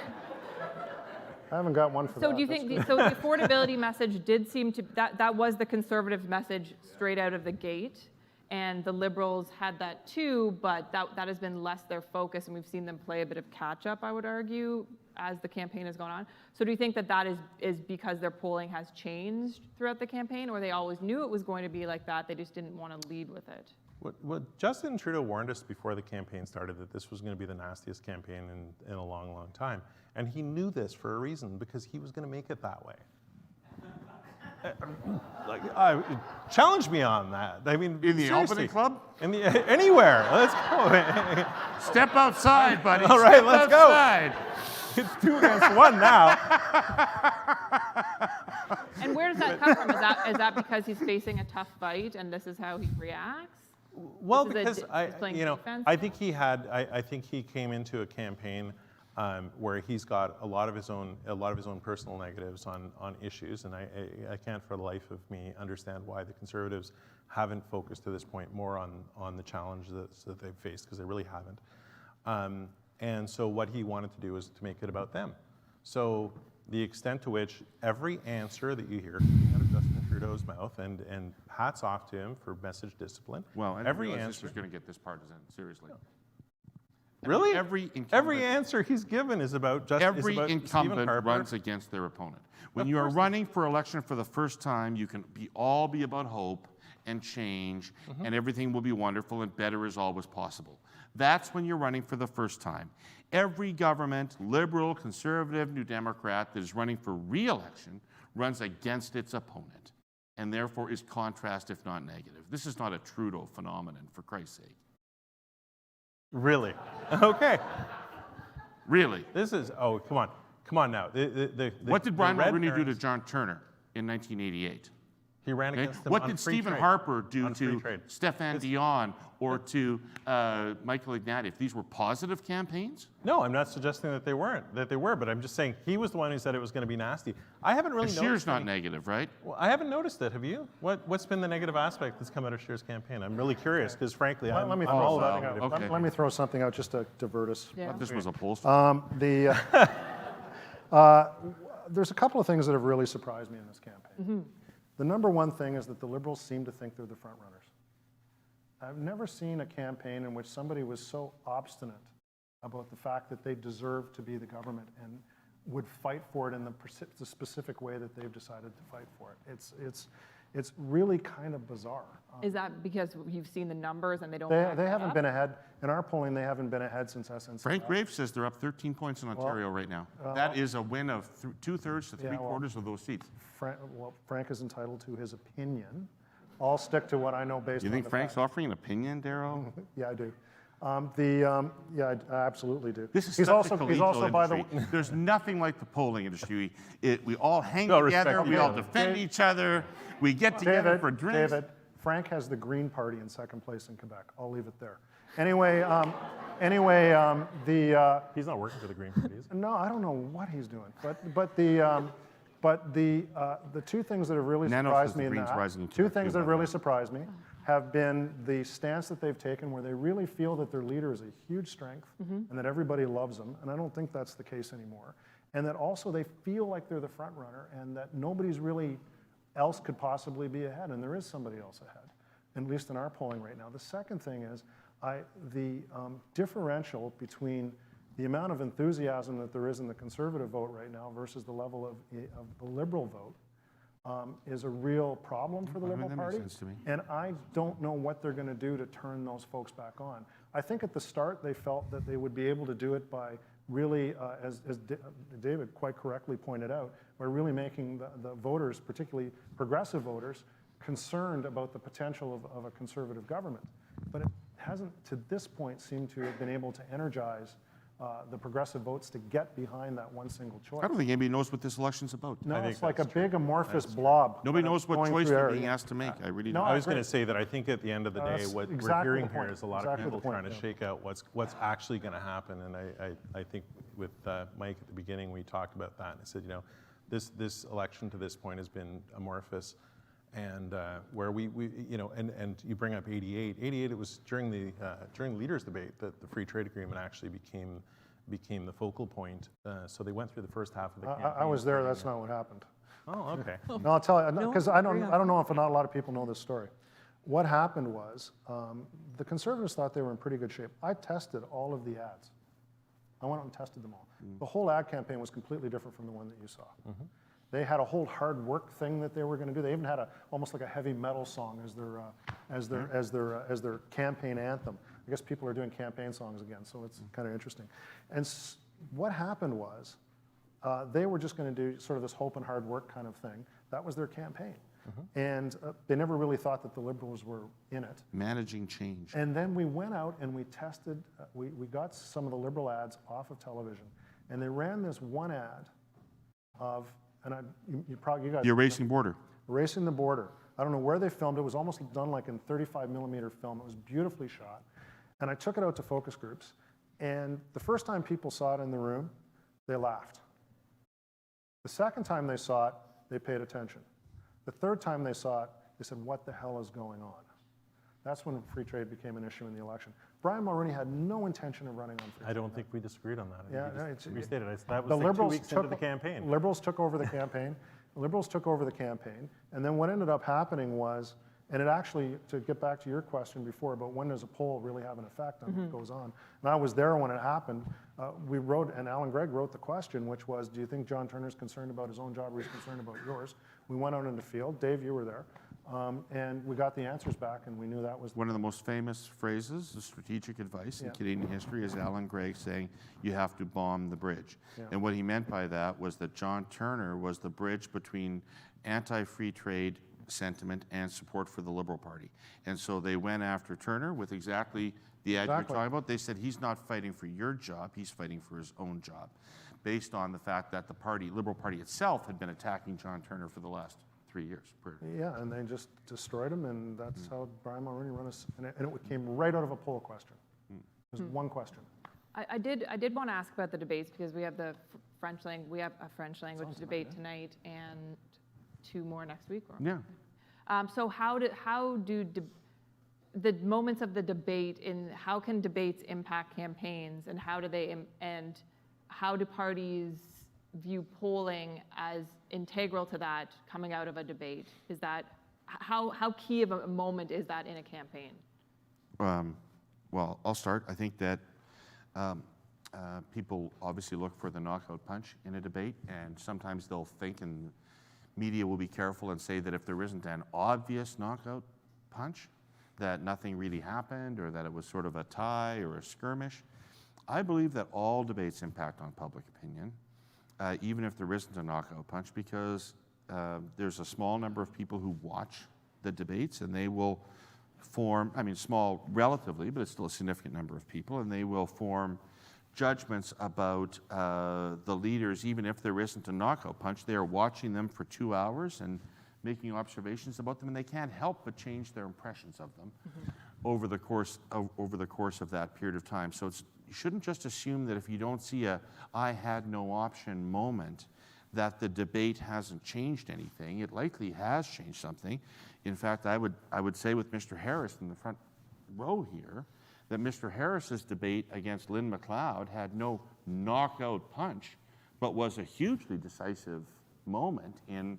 Speaker 6: haven't got one for that.
Speaker 3: So do you think, so the affordability message did seem to, that was the Conservative message straight out of the gate, and the Liberals had that too, but that has been less their focus, and we've seen them play a bit of catch up, I would argue, as the campaign has gone on. So do you think that is because their polling has changed throughout the campaign, or they always knew it was going to be like that, they just didn't want to lead with it?
Speaker 4: What Justin Trudeau warned us before the campaign started that this was going to be the nastiest campaign in a long, long time. And he knew this for a reason, because he was going to make it that way. Challenge me on that. I mean,
Speaker 5: In the
Speaker 4: seriously.
Speaker 5: Albany Club?
Speaker 4: Anywhere. Let's go.
Speaker 5: Step outside, buddy.
Speaker 4: All right, let's go.
Speaker 5: outside.
Speaker 4: It's 2 against 1 now.
Speaker 3: And where does that come from? Is that because he's facing a tough fight and this is how he reacts?
Speaker 4: Well,
Speaker 3: This is
Speaker 4: because
Speaker 3: he's playing defense?
Speaker 4: I think he came into a campaign where he's got a lot of his own personal negatives on issues, and I can't for the life of me understand why the Conservatives haven't focused to this point more on the challenge that they've faced, because they really haven't. And so what he wanted to do was to make it about them. So the extent to which every answer that you hear coming out of Justin Trudeau's mouth, and hats off to him for message discipline.
Speaker 5: Well, and
Speaker 4: every
Speaker 5: this
Speaker 4: answer
Speaker 5: was going to get this partisan, seriously.
Speaker 4: Really?
Speaker 5: Every
Speaker 4: answer he's given is about
Speaker 5: Every
Speaker 4: Stephen
Speaker 5: incumbent
Speaker 4: Harper.
Speaker 5: runs against their opponent. When
Speaker 4: Of
Speaker 5: you are
Speaker 4: course.
Speaker 5: running for election for the first time, you can all be about hope and change, and everything will be wonderful and better is always possible. That's when you're running for the first time. Every government, Liberal, Conservative, New Democrat, that is running for re-election runs against its opponent, and therefore is contrast, if not negative. This is not a Trudeau phenomenon, for Christ's sake.
Speaker 4: Really? Okay.
Speaker 5: Really.
Speaker 4: This is, come on now.
Speaker 5: What did Brian
Speaker 4: Red
Speaker 5: Mulroney do to
Speaker 4: Parents-
Speaker 5: John Turner in 1988?
Speaker 4: He ran
Speaker 5: Okay?
Speaker 4: against them
Speaker 5: What
Speaker 4: on
Speaker 5: did
Speaker 4: free
Speaker 5: Stephen
Speaker 4: trade.
Speaker 5: Harper do
Speaker 4: On free
Speaker 5: to
Speaker 4: trade.
Speaker 5: Stéphane Dion or to Michael Ignatieff? These were positive campaigns?
Speaker 4: No, I'm not suggesting that they were, but I'm just saying he was the one who said it was going to be nasty. I haven't really
Speaker 5: And
Speaker 4: noticed
Speaker 5: Scheer's not
Speaker 4: any-
Speaker 5: negative, right?
Speaker 4: Well, I haven't noticed it. Have you? What's been the negative aspect that's come out of Scheer's campaign? I'm really curious, because frankly, I'm
Speaker 6: Let me
Speaker 4: all
Speaker 6: throw
Speaker 4: about
Speaker 6: something out.
Speaker 4: negative.
Speaker 5: Okay.
Speaker 6: Let me throw something out just to divert us.
Speaker 3: Yeah.
Speaker 5: This was a pollster.
Speaker 6: There's a couple of things that have really surprised me in this campaign. The number one thing is that the Liberals seem to think they're the front runners. I've never seen a campaign in which somebody was so obstinate about the fact that they deserve to be the government and would fight for it in the specific way that they've decided to fight for it. It's really kind of bizarre.
Speaker 3: Is that because you've seen the numbers and they don't
Speaker 6: They
Speaker 3: back that
Speaker 6: haven't
Speaker 3: up?
Speaker 6: been ahead. In our polling, they haven't been ahead since SNC.
Speaker 5: Frank Graves says they're up 13 points in Ontario right now. That is a win of 2/3 to 3/4 of those seats.
Speaker 6: Frank is entitled to his opinion. I'll stick to what I know based on
Speaker 5: You think
Speaker 6: the
Speaker 5: Frank's
Speaker 6: facts.
Speaker 5: offering an opinion, Darrell?
Speaker 6: Yeah, I do. Yeah, I absolutely do.
Speaker 5: This is
Speaker 6: he's
Speaker 5: such
Speaker 6: also,
Speaker 5: a
Speaker 6: he's
Speaker 5: collegial
Speaker 6: also, by the
Speaker 5: industry. There's nothing like the polling industry. We all hang
Speaker 4: No,
Speaker 5: together,
Speaker 4: respect
Speaker 5: we all
Speaker 4: you.
Speaker 5: defend each other, we get together for drinks.
Speaker 6: David, Frank has the Green Party in second place in Quebec. I'll leave it there. Anyway,
Speaker 4: He's not working for the Green Party, is he?
Speaker 6: no, I don't know what he's doing, but the two things that have really
Speaker 5: Nano
Speaker 6: surprised
Speaker 5: says
Speaker 6: me
Speaker 5: the
Speaker 6: in
Speaker 5: Greens
Speaker 6: that,
Speaker 5: rising in
Speaker 6: two
Speaker 5: Quebec
Speaker 6: things
Speaker 5: too,
Speaker 6: that
Speaker 5: by the
Speaker 6: really
Speaker 5: way.
Speaker 6: surprised me have been the stance that they've taken where they really feel that their leader is a huge strength and that everybody loves them, and I don't think that's the case anymore, and that also they feel like they're the front runner and that nobody's really else could possibly be ahead, and there is somebody else ahead, at least in our polling right now. The second thing is the differential between the amount of enthusiasm that there is in the Conservative vote right now versus the level of the Liberal vote is a real problem for the Liberal
Speaker 5: that makes
Speaker 6: Party.
Speaker 5: sense to me.
Speaker 6: And I don't know what they're going to do to turn those folks back on. I think at the start they felt that they would be able to do it by really, as David quite correctly pointed out, by really making the voters, particularly progressive voters, concerned about the potential of a Conservative government. But it hasn't, to this point, seemed to have been able to energize the progressive votes to get behind that one single choice.
Speaker 5: I don't think anybody knows what this election's about.
Speaker 6: No,
Speaker 4: think
Speaker 6: it's like a
Speaker 4: that's true.
Speaker 6: big amorphous blob.
Speaker 5: Nobody
Speaker 6: kind of
Speaker 5: knows what
Speaker 6: going
Speaker 5: choice
Speaker 6: through
Speaker 5: they're
Speaker 6: there.
Speaker 5: being asked to make. I really
Speaker 6: No,
Speaker 5: don't.
Speaker 4: I was going to
Speaker 6: agree.
Speaker 4: say that I think at the end of the day,
Speaker 6: That's
Speaker 4: what we're
Speaker 6: exactly
Speaker 4: hearing
Speaker 6: the point.
Speaker 4: here is a lot
Speaker 6: Exactly
Speaker 4: of
Speaker 6: the
Speaker 4: people
Speaker 6: point,
Speaker 4: trying to
Speaker 6: yeah.
Speaker 4: shake out what's actually going to happen. And I think with Mike at the beginning, we talked about that. And I said, this election to this point has been amorphous. And where we and you bring up 88. 88, it was during the leaders' debate that the free trade agreement actually became the focal point. So they went through the first half of the campaign.
Speaker 6: I was there, that's not what happened.
Speaker 4: Oh, okay.
Speaker 6: No, I'll tell you, because I
Speaker 3: agree
Speaker 6: don't
Speaker 3: on
Speaker 6: know if not a lot of people know this story. What happened was, the Conservatives thought they were in pretty good shape. I tested all of the ads. I went out and tested them all. The whole ad campaign was completely different from the one that you saw. They had a whole hard work thing that they were going to do. They even had almost like a heavy metal song as their campaign anthem. I guess people are doing campaign songs again, so it's kind of interesting. And what happened was, they were just going to do sort of this hope and hard work kind of thing. That was their campaign. And they never really thought that the Liberals were in it.
Speaker 5: Managing change.
Speaker 6: And then we went out and we tested, we got some of the Liberal ads off of television. And they ran this one ad of, and you guys.
Speaker 5: The Erasing Border.
Speaker 6: Erasing the Border. I don't know where they filmed it. It was almost done like in 35 millimeter film. It was beautifully shot. And I took it out to focus groups. And the first time people saw it in the room, they laughed. The second time they saw it, they paid attention. The third time they saw it, they said, what the hell is going on? That's when free trade became an issue in the election. Brian Mulroney had no intention of running on free trade.
Speaker 4: I don't think we disagreed on that.
Speaker 6: Yeah,
Speaker 4: We
Speaker 6: no,
Speaker 4: just
Speaker 6: it's-
Speaker 4: restated it. That was
Speaker 6: The
Speaker 4: like 2
Speaker 6: Liberals
Speaker 4: weeks into the campaign.
Speaker 6: Liberals took over the campaign. The Liberals took over the campaign. And then what ended up happening was, and it actually, to get back to your question before about when does a poll really have an effect on what goes on, and I was there when it happened, we wrote, and Alan Gregg wrote the question, which was, do you think John Turner's concerned about his own job or he's concerned about yours? We went out in the field. Dave, you were there. And we got the answers back, and we knew that was
Speaker 5: One of the most famous phrases, the strategic advice in
Speaker 6: Yeah.
Speaker 5: Canadian history, is Alan Gregg saying, you have to bomb the bridge.
Speaker 6: Yeah.
Speaker 5: And what he meant by that was that John Turner was the bridge between anti-free trade sentiment and support for the Liberal Party. And so they went after Turner with exactly the ad you're
Speaker 6: Exactly.
Speaker 5: talking about. They said, he's not fighting for your job, he's fighting for his own job, based on the fact that the party, Liberal Party itself, had been attacking John Turner for the last 3 years.
Speaker 6: Yeah, and they just destroyed him, and that's how Brian Mulroney ran us. And it came right out of a poll question. It was one question.
Speaker 3: I did want to ask about the debates because we have the French language. We have a French language debate tonight and 2 more next week. Or?
Speaker 5: Yeah.
Speaker 3: So how do the moments of the debate how can debates impact campaigns, and how do parties view polling as integral to that coming out of a debate? Is that how key of a moment is that in a campaign?
Speaker 5: Well, I'll start. I think that people obviously look for the knockout punch in a debate, and sometimes they'll think and media will be careful and say that if there isn't an obvious knockout punch, that nothing really happened or that it was sort of a tie or a skirmish. I believe that all debates impact on public opinion, even if there isn't a knockout punch, because there's a small number of people who watch the debates, and they will form, I mean, small relatively, but it's still a significant number of people, and they will form judgments about the leaders, even if there isn't a knockout punch. They are watching them for 2 hours and making observations about them, and they can't help but change their impressions of them over the course of that period of time. So you shouldn't just assume that if you don't see a "I had no option" moment, that the debate hasn't changed anything. It likely has changed something. In fact, I would say with Mr. Harris in the front row here, that Mr. Harris's debate against Lynn McLeod had no knockout punch, but was a hugely decisive moment in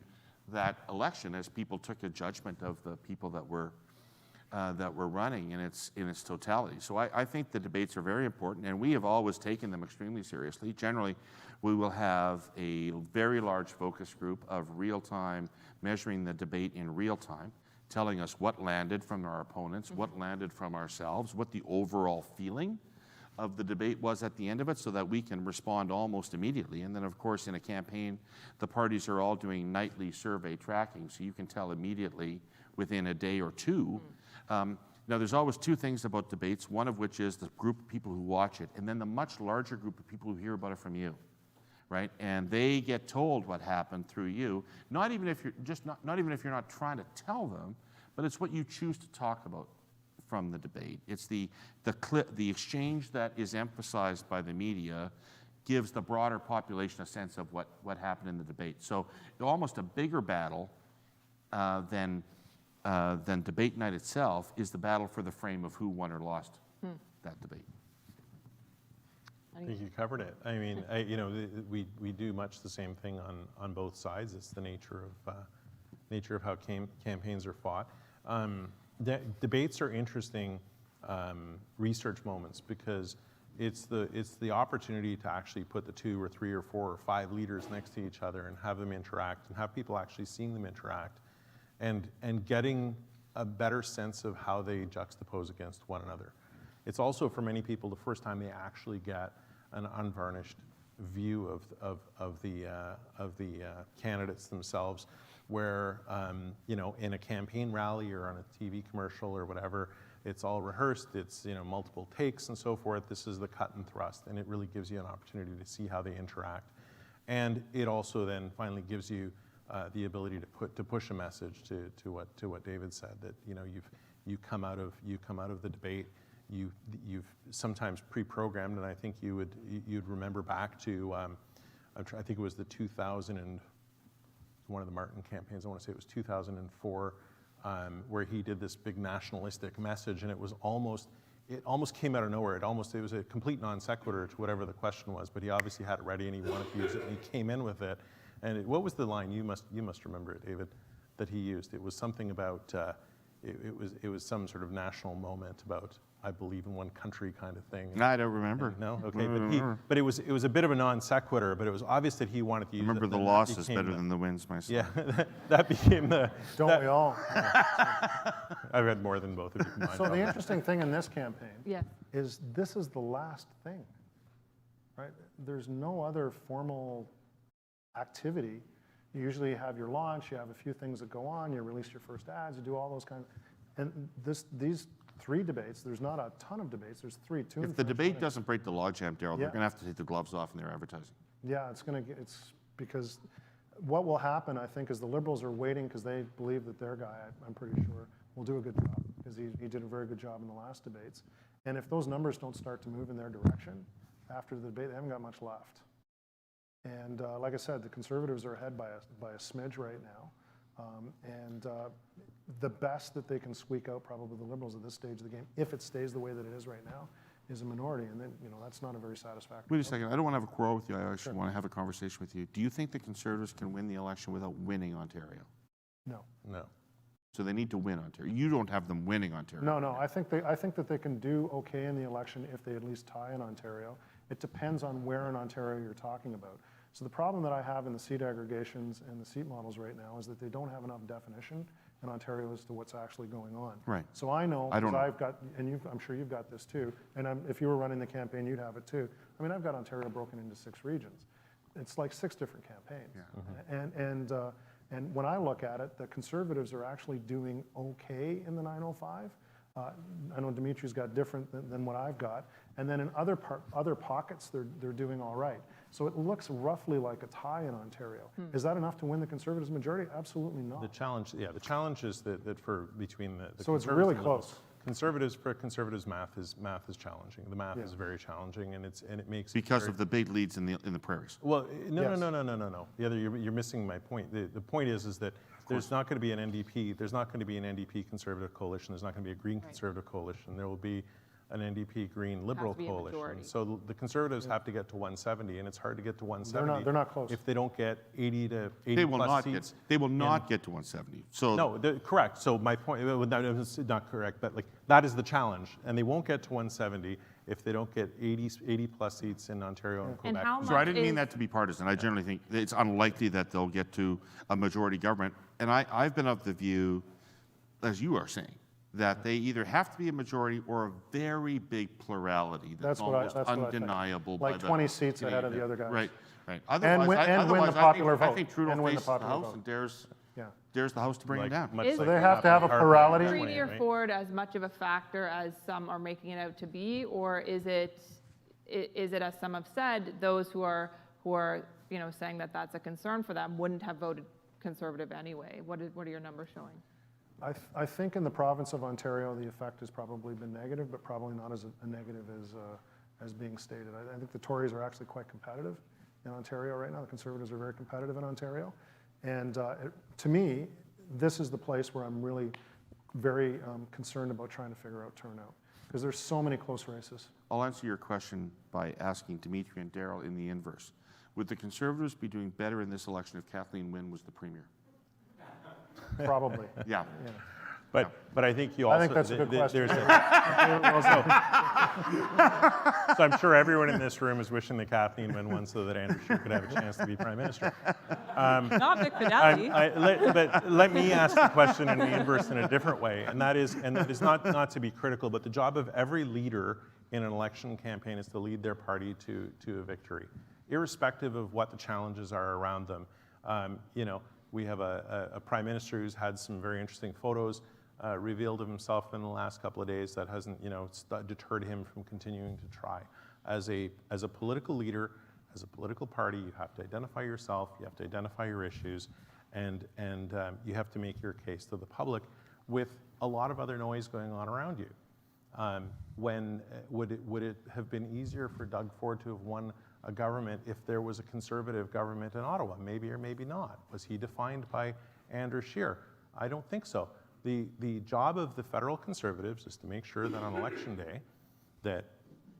Speaker 5: that election as people took a judgment of the people that were running in its totality. So I think the debates are very important, and we have always taken them extremely seriously. Generally, we will have a very large focus group of real-time, measuring the debate in real time, telling us what landed from our opponents, what landed from ourselves, what the overall feeling of the debate was at the end of it, so that we can respond almost immediately. And then, of course, in a campaign, the parties are all doing nightly survey tracking, so you can tell immediately within a day or two. Now, there's always two things about debates, one of which is the group of people who watch it, and then the much larger group of people who hear about it from you, right? And they get told what happened through you, not even if you're not trying to tell them, but it's what you choose to talk about from the debate. It's the exchange that is emphasized by the media gives the broader population a sense of what happened in the debate. So almost a bigger battle than debate night itself is the battle for the frame of who won or lost that debate.
Speaker 4: I think you covered it. I mean, we do much the same thing on both sides. It's the nature of how campaigns are fought. Debates are interesting research moments because it's the opportunity to actually put the 2 or 3 or 4 or 5 leaders next to each other and have them interact and have people actually seeing them interact and getting a better sense of how they juxtapose against one another. It's also for many people the first time they actually get an unvarnished view of the candidates themselves, where in a campaign rally or on a TV commercial or whatever, it's all rehearsed, it's multiple takes and so forth. This is the cut and thrust, and it really gives you an opportunity to see how they interact. And it also then finally gives you the ability to push a message to what David said, that you come out of the debate, you've sometimes pre-programmed, and I think you'd remember back to I think it was the 2000 and one of the Martin campaigns, I want to say it was 2004, where he did this big nationalistic message, and it almost came out of nowhere. It was a complete non sequitur to whatever the question was, but he obviously had it ready and he wanted to use it, and he came in with it. And what was the line? You must remember it, David, that he used. It was something about it was some sort of national moment about I believe in one country kind of thing.
Speaker 5: No, I don't remember.
Speaker 4: No, okay, but it was a bit of a non sequitur, but it was obvious that he wanted to use it.
Speaker 5: Remember the loss is better than the wins myself.
Speaker 4: Yeah, that became the.
Speaker 6: Don't we all?
Speaker 4: I've had more than both of you combined.
Speaker 6: So the interesting thing in this campaign
Speaker 3: Yes.
Speaker 6: this is the last thing, right? There's no other formal activity. You usually have your launch, you have a few things that go on, you release your first ads, you do all those and these 3 debates, there's not a ton of debates, there's 3.
Speaker 5: If the debate doesn't break the logjam, Darrell, they're going to have to take the gloves off in their advertising.
Speaker 6: Yeah, it's because what will happen, I think, is the Liberals are waiting because they believe that their guy, I'm pretty sure, will do a good job because he did a very good job in the last debates. And if those numbers don't start to move in their direction after the debate, they haven't got much left. And like I said, the Conservatives are ahead by a smidge right now. The best that they can squeak out, probably the Liberals at this stage of the game, if it stays the way that it is right now, is a minority. And then, that's not a very satisfactory.
Speaker 5: Wait a second. I don't want to have a quarrel with you. I actually want to have a conversation with you. Do you think the Conservatives can win the election without winning Ontario?
Speaker 6: No.
Speaker 4: No.
Speaker 5: So they need to win Ontario. You don't have them winning Ontario.
Speaker 6: No. I think that they can do okay in the election if they at least tie in Ontario. It depends on where in Ontario you're talking about. So the problem that I have in the seat aggregations and the seat models right now is that they don't have enough definition in Ontario as to what's actually going on.
Speaker 5: Right.
Speaker 6: So I know,
Speaker 5: I don't
Speaker 6: because
Speaker 5: know.
Speaker 6: I've got, and I'm sure you've got this too, and if you were running the campaign, you'd have it too. I mean, I've got Ontario broken into 6 regions. It's like 6 different campaigns.
Speaker 5: Yeah.
Speaker 6: And when I look at it, the Conservatives are actually doing okay in the 905. I know Dimitri's got different than what I've got. And then in other pockets, they're doing all right. So it looks roughly like a tie in Ontario. Is that enough to win the Conservatives' majority? Absolutely not.
Speaker 4: The challenge is that for between the
Speaker 6: So it's
Speaker 4: Conservatives
Speaker 6: really
Speaker 4: and
Speaker 6: close.
Speaker 4: Conservatives math is challenging. The math is very challenging, and it makes
Speaker 5: Because
Speaker 4: very,
Speaker 5: of the big leads in the prairies.
Speaker 4: well, no.
Speaker 6: Yes.
Speaker 4: The other, you're missing my point. The point is that there's not going to be an NDP. There's not going to be an NDP Conservative coalition. There's not going to be a Green Conservative coalition. There will be an NDP Green Liberal
Speaker 3: to be a
Speaker 4: coalition.
Speaker 3: majority.
Speaker 4: So the Conservatives have to get to 170, and it's hard to get to 170.
Speaker 6: They're not close.
Speaker 4: If they don't get 80 to 80
Speaker 5: They will
Speaker 4: plus
Speaker 5: not
Speaker 4: seats.
Speaker 5: get. They will not get to 170. So
Speaker 4: No, correct. So my point, that is not correct, but like that is the challenge, and they won't get to 170 if they don't get 80 plus seats in Ontario and Quebec.
Speaker 3: how
Speaker 5: So I didn't mean
Speaker 3: is-
Speaker 5: that to be partisan. I generally think it's unlikely that they'll get to a majority government. And I've been of the view, as you are saying, that they either have to be a majority or a very big plurality that's almost
Speaker 6: what I think.
Speaker 5: undeniable.
Speaker 6: Like
Speaker 5: by the
Speaker 6: 20 seats ahead of the
Speaker 5: Canadian-
Speaker 6: other guys.
Speaker 5: Right, right.
Speaker 6: And win the
Speaker 5: otherwise,
Speaker 6: popular
Speaker 5: I
Speaker 6: vote.
Speaker 5: think Trudeau
Speaker 6: And win the
Speaker 5: faces the
Speaker 6: popular
Speaker 5: House
Speaker 6: vote.
Speaker 5: and dares
Speaker 6: Yeah.
Speaker 5: the House to bring him down.
Speaker 4: Much
Speaker 3: Is-
Speaker 6: So
Speaker 4: like
Speaker 6: they
Speaker 4: what
Speaker 6: have to have a
Speaker 4: happened in
Speaker 6: plurality.
Speaker 4: Harper
Speaker 3: Treaty or
Speaker 4: 20, right?
Speaker 3: Ford as much of a factor as some are making it out to be, or is it, as some have said, those who are saying that that's a concern for them wouldn't have voted Conservative anyway? What are your numbers showing?
Speaker 6: I think in the province of Ontario, the effect has probably been negative, but probably not as a negative as being stated. I think the Tories are actually quite competitive in Ontario right now. The Conservatives are very competitive in Ontario. And to me, this is the place where I'm really very concerned about trying to figure out turnout, because there's so many close races.
Speaker 5: I'll answer your question by asking Dimitri and Darrell in the inverse. Would the Conservatives be doing better in this election if Kathleen Wynne was the Premier?
Speaker 6: Probably.
Speaker 5: Yeah.
Speaker 4: But I think you also.
Speaker 6: I think that's a good question.
Speaker 4: So I'm sure everyone in this room is wishing that Kathleen Wynne won so that Andrew Scheer could have a chance to be Prime Minister.
Speaker 3: Not Vic Fidelity.
Speaker 4: But let me ask the question in the inverse in a different way, and that is not to be critical, but the job of every leader in an election campaign is to lead their party to a victory, irrespective of what the challenges are around them. We have a prime minister who's had some very interesting photos revealed of himself in the last couple of days that hasn't, deterred him from continuing to try. As a political leader, as a political party, you have to identify yourself, you have to identify your issues, and you have to make your case to the public with a lot of other noise going on around you. Would it have been easier for Doug Ford to have won a government if there was a Conservative government in Ottawa? Maybe or maybe not. Was he defined by Andrew Scheer? I don't think so. The job of the federal Conservatives is to make sure that on election day that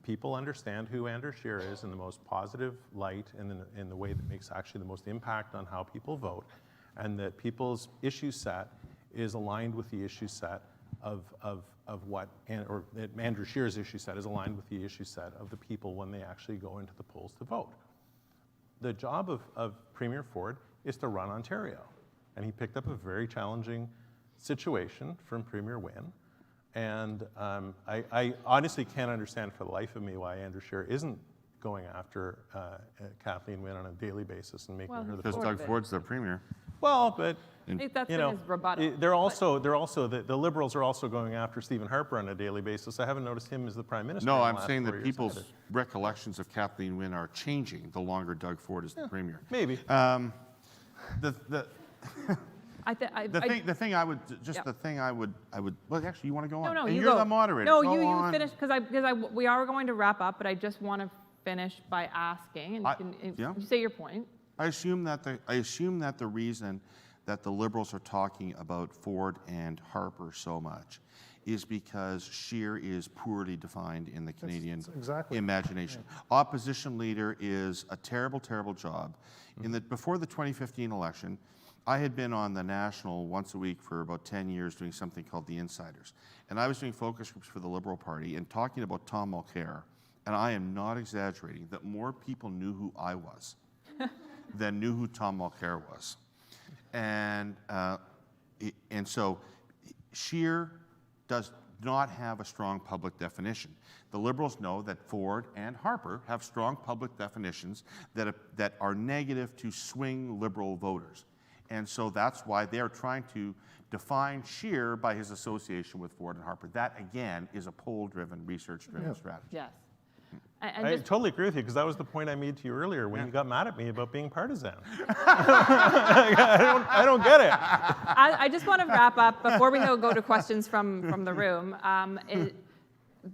Speaker 4: people understand who Andrew Scheer is in the most positive light and in the way that makes actually the most impact on how people vote, and that people's issue set is aligned with the issue set or that Andrew Scheer's issue set is aligned with the issue set of the people when they actually go into the polls to vote. The job of Premier Ford is to run Ontario, and he picked up a very challenging situation from Premier Wynne, and I honestly can't understand for the life of me why Andrew Scheer isn't going after Kathleen Wynne on a daily basis and making her the
Speaker 5: Because
Speaker 3: Ford
Speaker 5: Doug
Speaker 3: bit.
Speaker 5: Ford's the Premier.
Speaker 4: well, but
Speaker 3: I think that's
Speaker 4: you
Speaker 3: been
Speaker 4: know,
Speaker 3: his rebuttal.
Speaker 4: they're also the Liberals are also going after Stephen Harper on a daily basis. I haven't noticed him as the Prime Minister.
Speaker 5: No,
Speaker 4: in the
Speaker 5: I'm
Speaker 4: last
Speaker 5: saying
Speaker 4: 4
Speaker 5: that
Speaker 4: years
Speaker 5: people's
Speaker 4: either.
Speaker 5: recollections of Kathleen Wynne are changing the longer Doug Ford is the Premier.
Speaker 4: Maybe.
Speaker 5: The thing I would well, actually, you want to go on?
Speaker 3: No,
Speaker 5: And
Speaker 3: you
Speaker 5: you're
Speaker 3: go.
Speaker 5: the moderator.
Speaker 3: No,
Speaker 5: Go
Speaker 3: you
Speaker 5: on.
Speaker 3: finish, because we are going to wrap up, but I just want to finish by asking, and you say your point.
Speaker 5: I assume that the reason that the Liberals are talking about Ford and Harper so much is because Scheer is poorly defined in the Canadian
Speaker 6: exactly.
Speaker 5: imagination. Opposition leader is a terrible, terrible job. Before the 2015 election, I had been on the National once a week for about 10 years doing something called The Insiders. And I was doing focus groups for the Liberal Party and talking about Tom Mulcair, and I am not exaggerating, that more people knew who I was than knew who Tom Mulcair was. And so Scheer does not have a strong public definition. The Liberals know that Ford and Harper have strong public definitions that are negative to swing Liberal voters. And so that's why they're trying to define Scheer by his association with Ford and Harper. That, again, is a poll-driven, research-driven strategy.
Speaker 3: Yes.
Speaker 4: I totally agree with you, because that was the point I made to you earlier when you got mad at me about being partisan. I don't get it.
Speaker 3: I just want to wrap up before we go to questions from the room.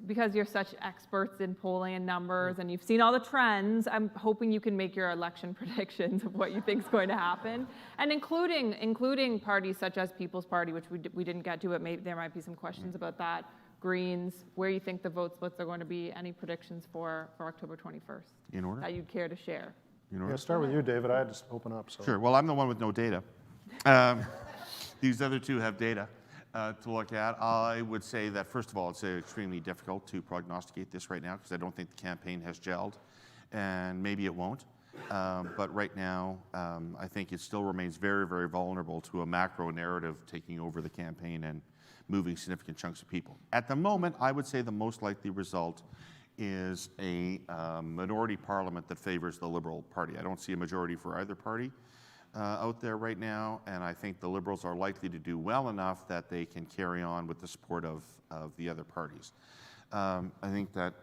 Speaker 3: Because you're such experts in polling and numbers, and you've seen all the trends, I'm hoping you can make your election predictions of what you think is going to happen, and including parties such as People's Party, which we didn't get to, but maybe there might be some questions about that. Greens, where you think the vote splits are going to be. Any predictions for October 21st?
Speaker 5: In order?
Speaker 3: That you'd care to share?
Speaker 5: In order?
Speaker 6: Yeah, start with you, David. I had to open up. So.
Speaker 5: Sure. Well, I'm the one with no data. These other two have data to look at. I would say that, first of all, it's extremely difficult to prognosticate this right now, because I don't think the campaign has gelled, and maybe it won't. But right now, I think it still remains very, very vulnerable to a macro narrative taking over the campaign and moving significant chunks of people. At the moment, I would say the most likely result is a minority parliament that favors the Liberal Party. I don't see a majority for either party out there right now, and I think the Liberals are likely to do well enough that they can carry on with the support of the other parties. I think that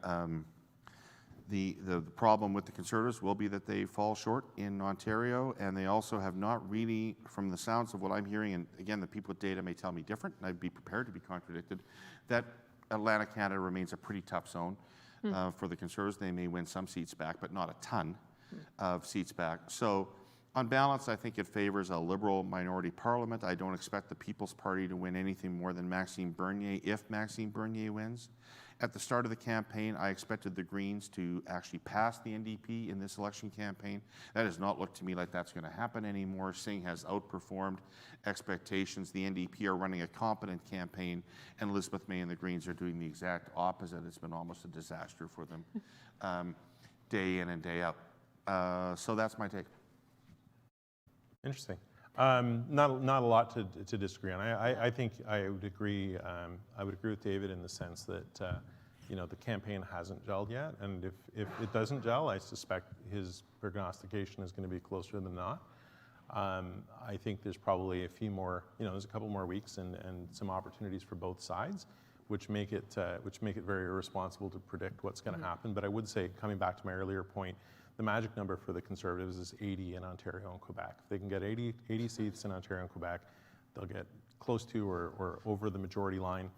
Speaker 5: the problem with the Conservatives will be that they fall short in Ontario, and they also have not really, from the sounds of what I'm hearing, and again, the people with data may tell me different, and I'd be prepared to be contradicted, that Atlantic Canada remains a pretty tough zone for the Conservatives. They may win some seats back, but not a ton of seats back. So on balance, I think it favors a Liberal minority parliament. I don't expect the People's Party to win anything more than Maxime Bernier if Maxime Bernier wins. At the start of the campaign, I expected the Greens to actually pass the NDP in this election campaign. That does not look to me like that's going to happen anymore. Singh has outperformed expectations. The NDP are running a competent campaign, and Elizabeth May and the Greens are doing the exact opposite. It's been almost a disaster for them day in and day out. So that's my take.
Speaker 4: Interesting. Not a lot to disagree on. I think I would agree. I would agree with David in the sense that the campaign hasn't gelled yet, and if it doesn't gel, I suspect his prognostication is going to be closer than not. I think there's probably a few more. There's a couple more weeks and some opportunities for both sides, which make it very irresponsible to predict what's going to happen. But I would say, coming back to my earlier point, the magic number for the Conservatives is 80 in Ontario and Quebec. If they can get 80 seats in Ontario and Quebec, they'll get close to or over the majority line.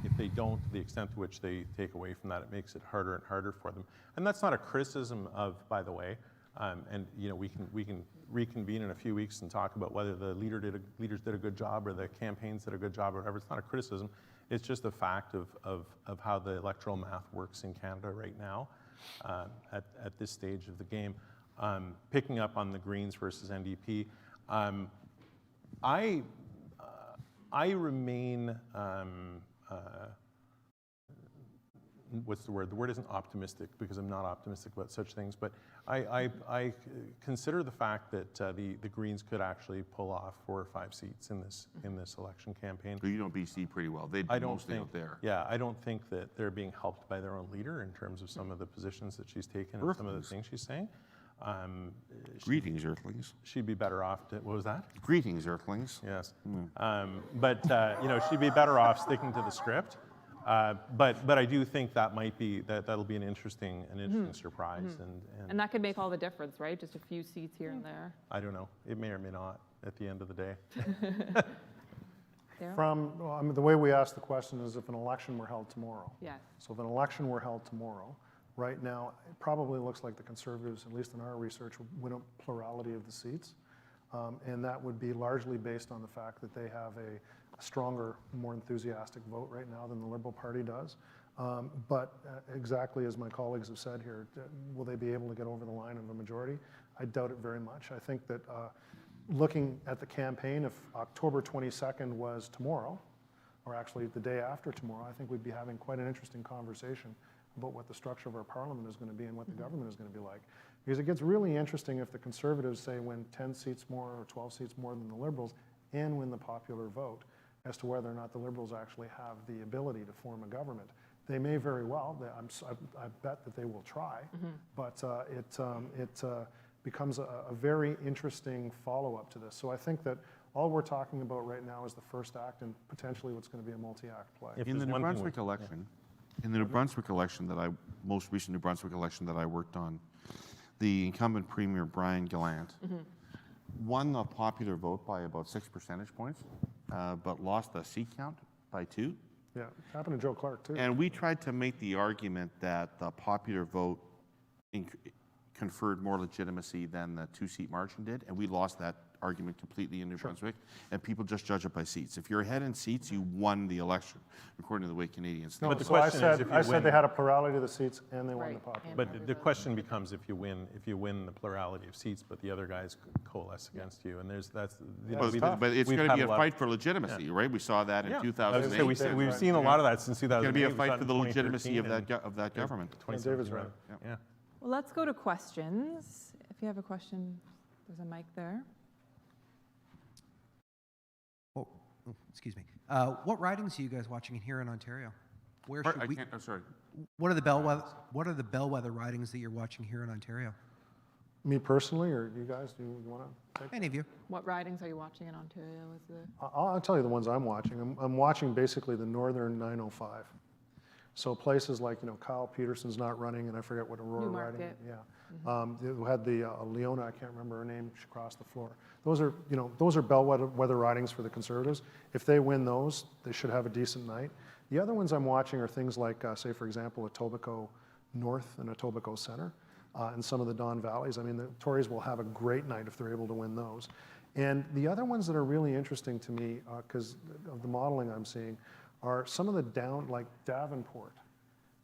Speaker 4: If they don't, to the extent to which they take away from that, it makes it harder and harder for them. And that's not a criticism of, by the way, and we can reconvene in a few weeks and talk about whether the leaders did a good job or the campaigns did a good job or whatever. It's not a criticism. It's just a fact of how the electoral math works in Canada right now. At this stage of the game. Picking up on the Greens versus NDP, I remain, what's the word? The word isn't optimistic, because I'm not optimistic about such things, but I consider the fact that the Greens could actually pull off 4 or 5 seats in this election campaign.
Speaker 5: So you know BC pretty well. They'd be mostly out there.
Speaker 4: Yeah, I don't think that they're being helped by their own leader in terms of some of the positions that she's taken and some of the things she's saying.
Speaker 5: Greetings, Earthlings.
Speaker 4: She'd be better off. What was that?
Speaker 5: Greetings, Earthlings.
Speaker 4: Yes. But she'd be better off sticking to the script. But I do think that'll be an interesting surprise,
Speaker 3: and that could make all the difference, right? Just a few seats here and there.
Speaker 4: I don't know. It may or may not at the end of the day.
Speaker 6: The way we ask the question is if an election were held tomorrow.
Speaker 3: Yes.
Speaker 6: So if an election were held tomorrow, right now it probably looks like the Conservatives, at least in our research, would win a plurality of the seats, and that would be largely based on the fact that they have a stronger, more enthusiastic vote right now than the Liberal Party does. But exactly as my colleagues have said here, will they be able to get over the line of a majority? I doubt it very much. I think that looking at the campaign, if October 22nd was tomorrow, or actually the day after tomorrow, I think we'd be having quite an interesting conversation about what the structure of our parliament is going to be and what the government is going to be like. Because it gets really interesting if the Conservatives, say, win 10 seats more or 12 seats more than the Liberals and win the popular vote, as to whether or not the Liberals actually have the ability to form a government. They may very well. I bet that they will try, but it becomes a very interesting follow-up to this. So I think that all we're talking about right now is the first act and potentially what's going to be a multi-act play.
Speaker 5: In the New Brunswick election, most recent New Brunswick election that I worked on, the incumbent Premier Brian Gallant won the popular vote by about 6 percentage points, but lost the seat count by 2.
Speaker 6: Yeah, it happened to Joe Clark too.
Speaker 5: And we tried to make the argument that the popular vote conferred more legitimacy than the 2-seat margin did, and we lost that argument completely in New Brunswick, and people just judge it by seats. If you're ahead in seats, you won the election, according to the way Canadians think.
Speaker 4: But the
Speaker 6: So I
Speaker 4: question is,
Speaker 6: said,
Speaker 4: if you
Speaker 6: I said
Speaker 4: win,
Speaker 6: they had a plurality of the seats and they won the
Speaker 3: Right,
Speaker 6: popular.
Speaker 3: and-
Speaker 4: but the question becomes if you win the plurality of seats, but the other guys coalesce against you, and there's that's.
Speaker 6: Yeah,
Speaker 5: But,
Speaker 6: it's tough.
Speaker 5: but it's
Speaker 4: We've
Speaker 5: going to
Speaker 4: had
Speaker 5: be
Speaker 4: a
Speaker 5: a
Speaker 4: lot-
Speaker 5: fight for legitimacy, right? We saw that in
Speaker 4: Yeah, I was
Speaker 5: 2008.
Speaker 4: gonna say, we've seen a lot of that since 2008.
Speaker 5: It's going to be a
Speaker 4: We saw
Speaker 5: fight
Speaker 4: it
Speaker 5: for
Speaker 4: in
Speaker 5: the legitimacy of
Speaker 4: 2013
Speaker 5: that government.
Speaker 6: And David's right.
Speaker 4: Yeah.
Speaker 3: Well, let's go to questions. If you have a question, there's a mic there.
Speaker 7: Oh, excuse me. What ridings are you guys watching here in Ontario? Where should
Speaker 5: I
Speaker 7: we?
Speaker 5: can't, I'm sorry.
Speaker 7: What are the bellwether ridings that you're watching here in Ontario?
Speaker 6: Me personally, or you guys, do you want to take?
Speaker 7: Any of you?
Speaker 3: What ridings are you watching in Ontario? Is the
Speaker 6: I'll tell you the ones I'm watching. I'm watching basically the northern 905. So places like, Kyle Peterson's not running, and I forget what Aurora riding.
Speaker 3: Newmarket.
Speaker 6: Yeah. We had the Leona, I can't remember her name, she crossed the floor. Those are bellwether ridings for the Conservatives. If they win those, they should have a decent night. The other ones I'm watching are things like, say, for example, Etobicoke North and Etobicoke Center, and some of the Don Valleys. I mean, the Tories will have a great night if they're able to win those. And the other ones that are really interesting to me, because of the modeling I'm seeing, are some of the down, like Davenport.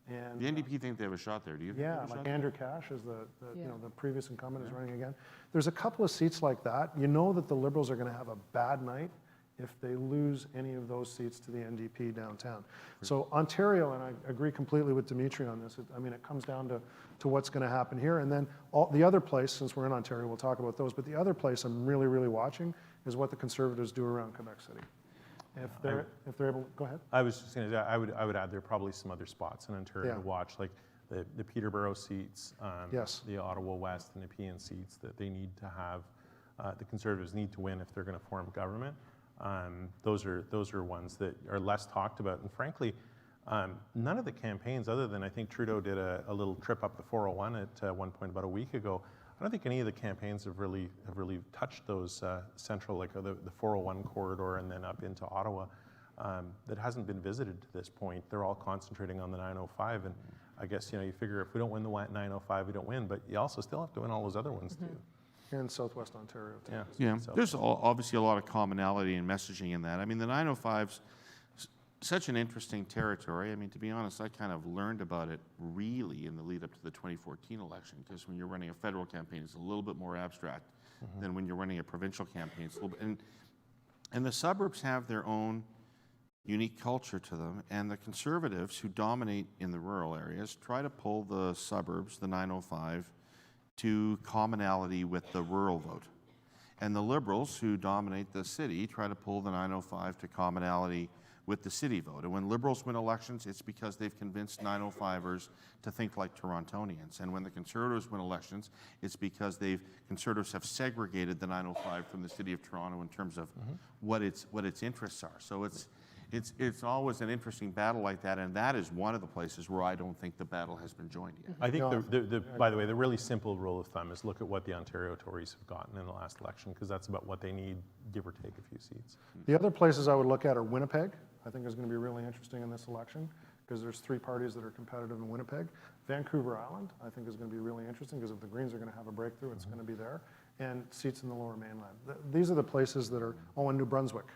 Speaker 6: And
Speaker 5: The NDP think they have a shot there. Do you think they
Speaker 6: yeah,
Speaker 5: have a shot
Speaker 6: like
Speaker 5: there?
Speaker 6: Andrew Cash is the
Speaker 3: Yeah.
Speaker 6: the previous incumbent is running again. There's a couple of seats like that. You know that the Liberals are going to have a bad night if they lose any of those seats to the NDP downtown. So Ontario, and I agree completely with Dimitri on this, it comes down to what's going to happen here. And then the other place, since we're in Ontario, we'll talk about those, but the other place I'm really, really watching is what the Conservatives do around Quebec City. If they're able, go ahead.
Speaker 4: I was just going to say, I would add there are probably some other spots in Ontario
Speaker 6: Yeah.
Speaker 4: to watch, like the Peterborough seats,
Speaker 6: Yes.
Speaker 4: the Ottawa West and the Nepean seats that they need to have, the Conservatives need to win if they're going to form government. Those are ones that are less talked about, and frankly, none of the campaigns, other than I think Trudeau did a little trip up the 401 at one point about a week ago. I don't think any of the campaigns have really touched those central, like the 401 corridor and then up into Ottawa. That hasn't been visited to this point. They're all concentrating on the 905, and I guess you figure if we don't win the 905, we don't win, but you also still have to win all those other ones too.
Speaker 6: Here in Southwest Ontario, too.
Speaker 4: Yeah.
Speaker 5: Yeah,
Speaker 4: So-
Speaker 5: there's obviously a lot of commonality in messaging in that. I mean, the 905's such an interesting territory. I mean, to be honest, I kind of learned about it really in the lead up to the 2014 election, because when you're running a federal campaign, it's a little bit more abstract than when you're running a provincial campaign. It's a little bit, and the suburbs have their own unique culture to them, and the Conservatives, who dominate in the rural areas, try to pull the suburbs, the 905, to commonality with the rural vote. And the Liberals, who dominate the city, try to pull the 905 to commonality with the city vote. And when Liberals win elections, it's because they've convinced 905ers to think like Torontonians. And when the Conservatives win elections, it's because Conservatives have segregated the 905 from the city of Toronto in terms of what its interests are. So it's always an interesting battle like that, and that is one of the places where I don't think the battle has been joined yet.
Speaker 4: I think, by the way, the really simple rule of thumb is look at what the Ontario Tories have gotten in the last election, because that's about what they need, give or take a few seats.
Speaker 6: The other places I would look at are Winnipeg. I think is going to be really interesting in this election because there's 3 parties that are competitive in Winnipeg. Vancouver Island, I think, is going to be really interesting because if the Greens are going to have a breakthrough, it's going to be there. And seats in the Lower Mainland. These are the places that are, in New Brunswick.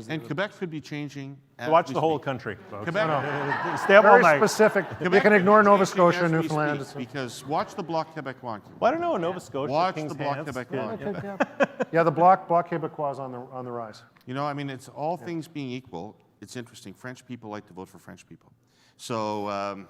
Speaker 5: And Quebec could be changing. as
Speaker 4: Watch
Speaker 5: we
Speaker 4: the whole
Speaker 5: speak.
Speaker 4: country, folks.
Speaker 5: Quebec,
Speaker 4: Stay up all
Speaker 6: Very
Speaker 4: night.
Speaker 6: specific. You
Speaker 5: Quebec
Speaker 6: can
Speaker 5: could
Speaker 6: ignore
Speaker 5: be
Speaker 6: Nova
Speaker 5: changing
Speaker 6: Scotia
Speaker 5: as
Speaker 6: and
Speaker 5: we
Speaker 6: Newfoundland.
Speaker 5: speak, because watch the Bloc Québécois.
Speaker 4: Well, I don't know, Nova Scotia,
Speaker 5: Watch
Speaker 4: King's
Speaker 5: the Bloc
Speaker 4: Hands.
Speaker 5: Québécois.
Speaker 6: Yeah, the Bloc Québécois is on the rise.
Speaker 5: You know, I mean, it's all things being equal. It's interesting. French people like to vote for French people. So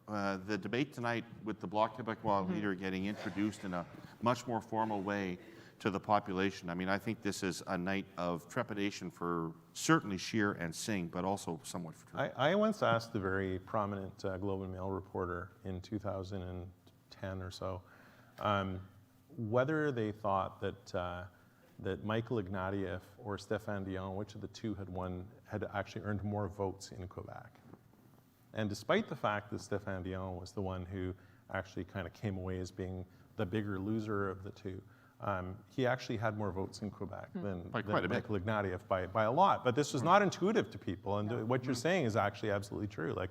Speaker 5: the debate tonight with the Bloc Québécois leader getting introduced in a much more formal way to the population. I mean, I think this is a night of trepidation for certainly Scheer and Singh, but also somewhat for Trudeau.
Speaker 4: I once asked the very prominent Globe and Mail reporter in 2010 or so whether they thought that Michael Ignatieff or Stéphane Dion, which of the two had actually earned more votes in Quebec. And despite the fact that Stéphane Dion was the one who actually kind of came away as being the bigger loser of the two, he actually had more votes in Quebec than Michael Ignatieff by a lot. But this was not intuitive to people, and what you're saying is actually absolutely true. Like,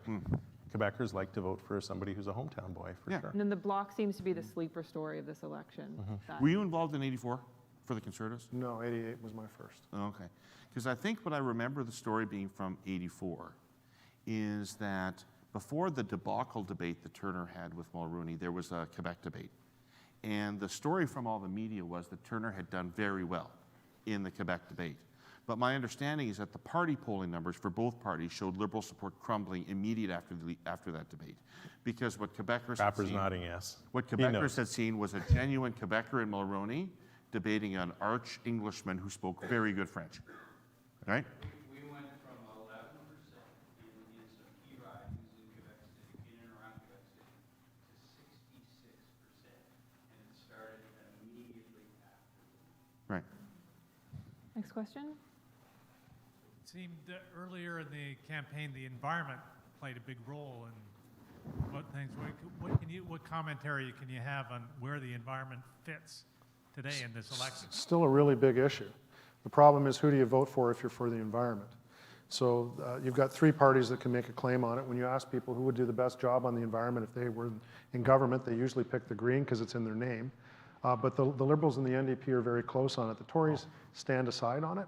Speaker 4: Quebecers like to vote for somebody who's a hometown boy, for sure.
Speaker 3: And then the Bloc seems to be the sleeper story of this election.
Speaker 5: Were you involved in '84 for the Conservatives?
Speaker 6: No, 88 was my first.
Speaker 5: Okay. Because I think what I remember the story being from '84 is that before the debacle debate that Turner had with Mulroney, there was a Quebec debate. And the story from all the media was that Turner had done very well in the Quebec debate. But my understanding is that the party polling numbers for both parties showed Liberal support crumbling immediately after that debate. Because what Quebecers had seen,
Speaker 4: nodding yes.
Speaker 5: What Quebecers had seen was a genuine Quebecer in Mulroney debating an arch Englishman who spoke very good French. Right?
Speaker 8: We went from 11% in some key ridings in Quebec City, in and around Quebec City, to 66%. And it started immediately after.
Speaker 5: Right.
Speaker 3: Next question.
Speaker 9: It seemed earlier in the campaign the environment played a big role in what things. What commentary can you have on where the environment fits today in this election?
Speaker 6: Still a really big issue. The problem is, who do you vote for if you're for the environment? So you've got three parties that can make a claim on it. When you ask people who would do the best job on the environment if they were in government, they usually pick the Green because it's in their name. But the Liberals and the NDP are very close on it. The Tories stand aside on it,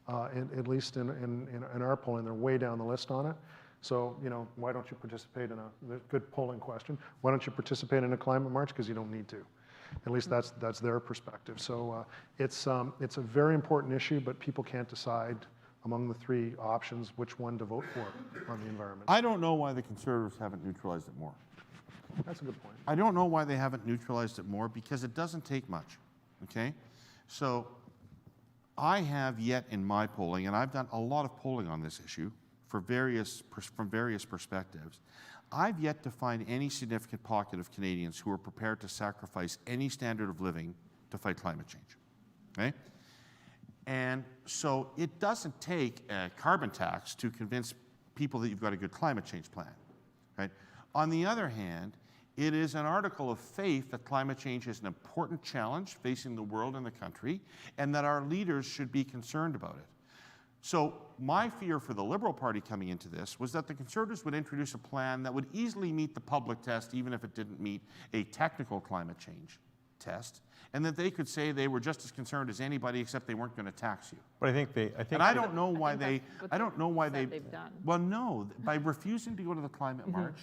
Speaker 6: at least in our polling. They're way down the list on it. So, why don't you participate in a good polling question? Why don't you participate in a climate march? Because you don't need to. At least that's their perspective. So it's a very important issue, but people can't decide among the three options which one to vote for on the environment.
Speaker 5: I don't know why the Conservatives haven't neutralized it more.
Speaker 6: That's a good point.
Speaker 5: I don't know why they haven't neutralized it more, because it doesn't take much, okay? So I have yet in my polling, and I've done a lot of polling on this issue from various perspectives, I've yet to find any significant pocket of Canadians who are prepared to sacrifice any standard of living to fight climate change, okay? And so it doesn't take a carbon tax to convince people that you've got a good climate change plan, right? On the other hand, it is an article of faith that climate change is an important challenge facing the world and the country, and that our leaders should be concerned about it. So my fear for the Liberal Party coming into this was that the Conservatives would introduce a plan that would easily meet the public test, even if it didn't meet a technical climate change test, and that they could say they were just as concerned as anybody, except they weren't going to tax you.
Speaker 4: But I think
Speaker 5: And I don't know why
Speaker 3: they've done.
Speaker 5: Well, no, by refusing to go to the climate march,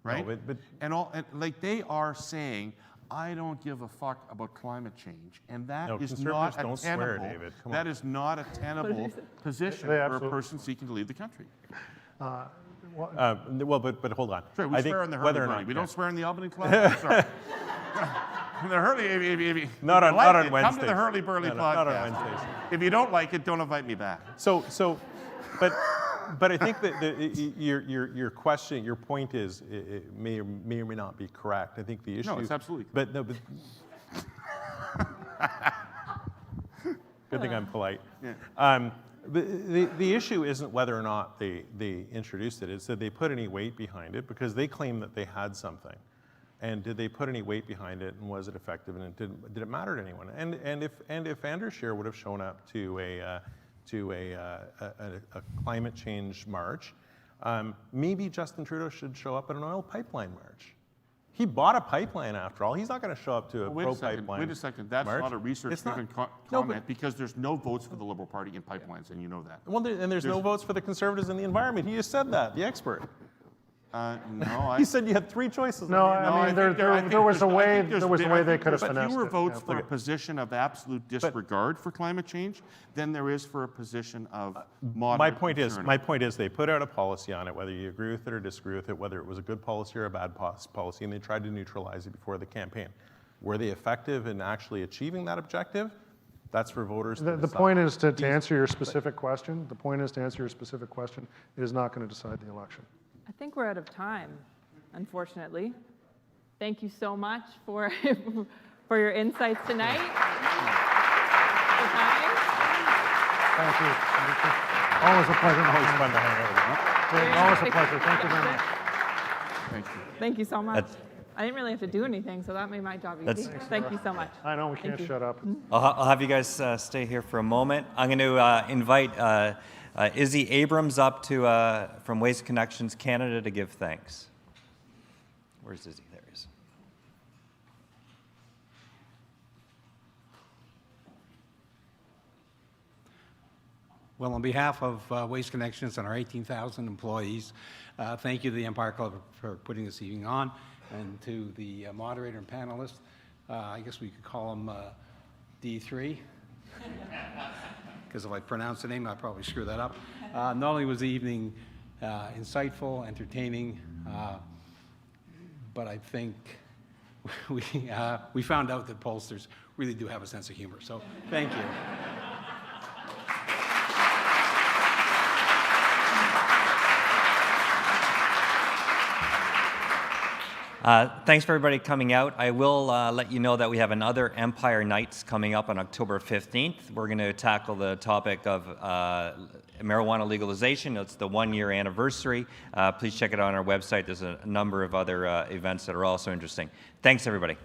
Speaker 5: right?
Speaker 4: No, but
Speaker 5: and like they are saying, I don't give a fuck about climate change, and that
Speaker 4: No,
Speaker 5: is not
Speaker 4: conservatives don't
Speaker 5: a
Speaker 4: swear,
Speaker 5: tenable.
Speaker 4: David. Come
Speaker 5: That
Speaker 4: on.
Speaker 5: is not a tenable position
Speaker 6: They
Speaker 5: for a
Speaker 6: absolutely-
Speaker 5: person seeking to leave the country.
Speaker 4: well, but hold on.
Speaker 5: Sorry, we
Speaker 4: I think
Speaker 5: swear in the
Speaker 4: whether
Speaker 5: Herle
Speaker 4: or
Speaker 5: Burley.
Speaker 4: not
Speaker 5: We
Speaker 4: yeah.
Speaker 5: don't swear in the Albany Club. I'm sorry. The Herle, if
Speaker 4: Not on-
Speaker 5: you like
Speaker 4: not on
Speaker 5: it, come to
Speaker 4: Wednesdays.
Speaker 5: the Herle Burley
Speaker 4: No,
Speaker 5: podcast.
Speaker 4: not on Wednesdays.
Speaker 5: If you don't like it, don't invite me back.
Speaker 4: But I think that your question, your point is, it may or may not be correct. I think the issue.
Speaker 5: No, it's absolutely
Speaker 4: But no, but. Good thing I'm polite.
Speaker 5: Yeah.
Speaker 4: But the issue isn't whether or not they introduced it. It's that they put any weight behind it, because they claim that they had something. And did they put any weight behind it, and was it effective, and did it matter to anyone? And if Andrew Scheer would have shown up to a climate change march, maybe Justin Trudeau should show up at an oil pipeline march. He bought a pipeline after all. He's not going to show up to a pro-pipeline.
Speaker 5: Wait a second. That's
Speaker 4: march.
Speaker 5: not a research-driven comment, because there's no votes for the Liberal Party in pipelines, and you know that.
Speaker 4: Well, and there's no votes for the Conservatives in the environment. He just said that, the expert.
Speaker 5: No,
Speaker 4: You said you had 3 choices.
Speaker 6: No, I mean, there was a way they could have
Speaker 5: But
Speaker 6: finessed
Speaker 5: fewer
Speaker 6: it.
Speaker 5: votes
Speaker 6: Yeah.
Speaker 5: for a position of absolute disregard for climate change than there is for a position of moderate
Speaker 4: My point
Speaker 5: concern.
Speaker 4: is they put out a policy on it, whether you agree with it or disagree with it, whether it was a good policy or a bad policy, and they tried to neutralize it before the campaign. Were they effective in actually achieving that objective? That's for voters to
Speaker 6: The
Speaker 4: decide.
Speaker 6: point is to answer your specific question. The point is to answer your specific question. It is not going to decide the election.
Speaker 3: I think we're out of time, unfortunately. Thank you so much for, for your insights tonight. For coming.
Speaker 6: Thank you. Always a pleasure.
Speaker 4: Always fun to hang out with you.
Speaker 6: Always a pleasure. Thank you very much.
Speaker 5: Thank you.
Speaker 3: Thank you so much.
Speaker 2: That's-
Speaker 3: I didn't really have to do anything, so that made my job easy. Thank you so much.
Speaker 6: I know we can't
Speaker 3: you.
Speaker 6: shut up.
Speaker 2: I'll have you guys stay here for a moment. I'm going to invite Izzy Abrams up to from Waste Connections Canada to give thanks. Where's Izzy? There he is.
Speaker 10: Well, on behalf of Waste Connections and our 18,000 employees, thank you to the Empire Club for putting this evening on, and to the moderator and panelists. I guess we could call them D3, because if I pronounce the name, I'd probably screw that up. Not only was the evening insightful, entertaining, but I think we found out that pollsters really do have a sense of humor. So thank you.
Speaker 2: Thanks for everybody coming out. I will let you know that we have another Empire Nights coming up on October 15th. We're going to tackle the topic of marijuana legalization. It's the 1-year anniversary. Please check it out on our website. There's a number of other events that are also interesting. Thanks, everybody.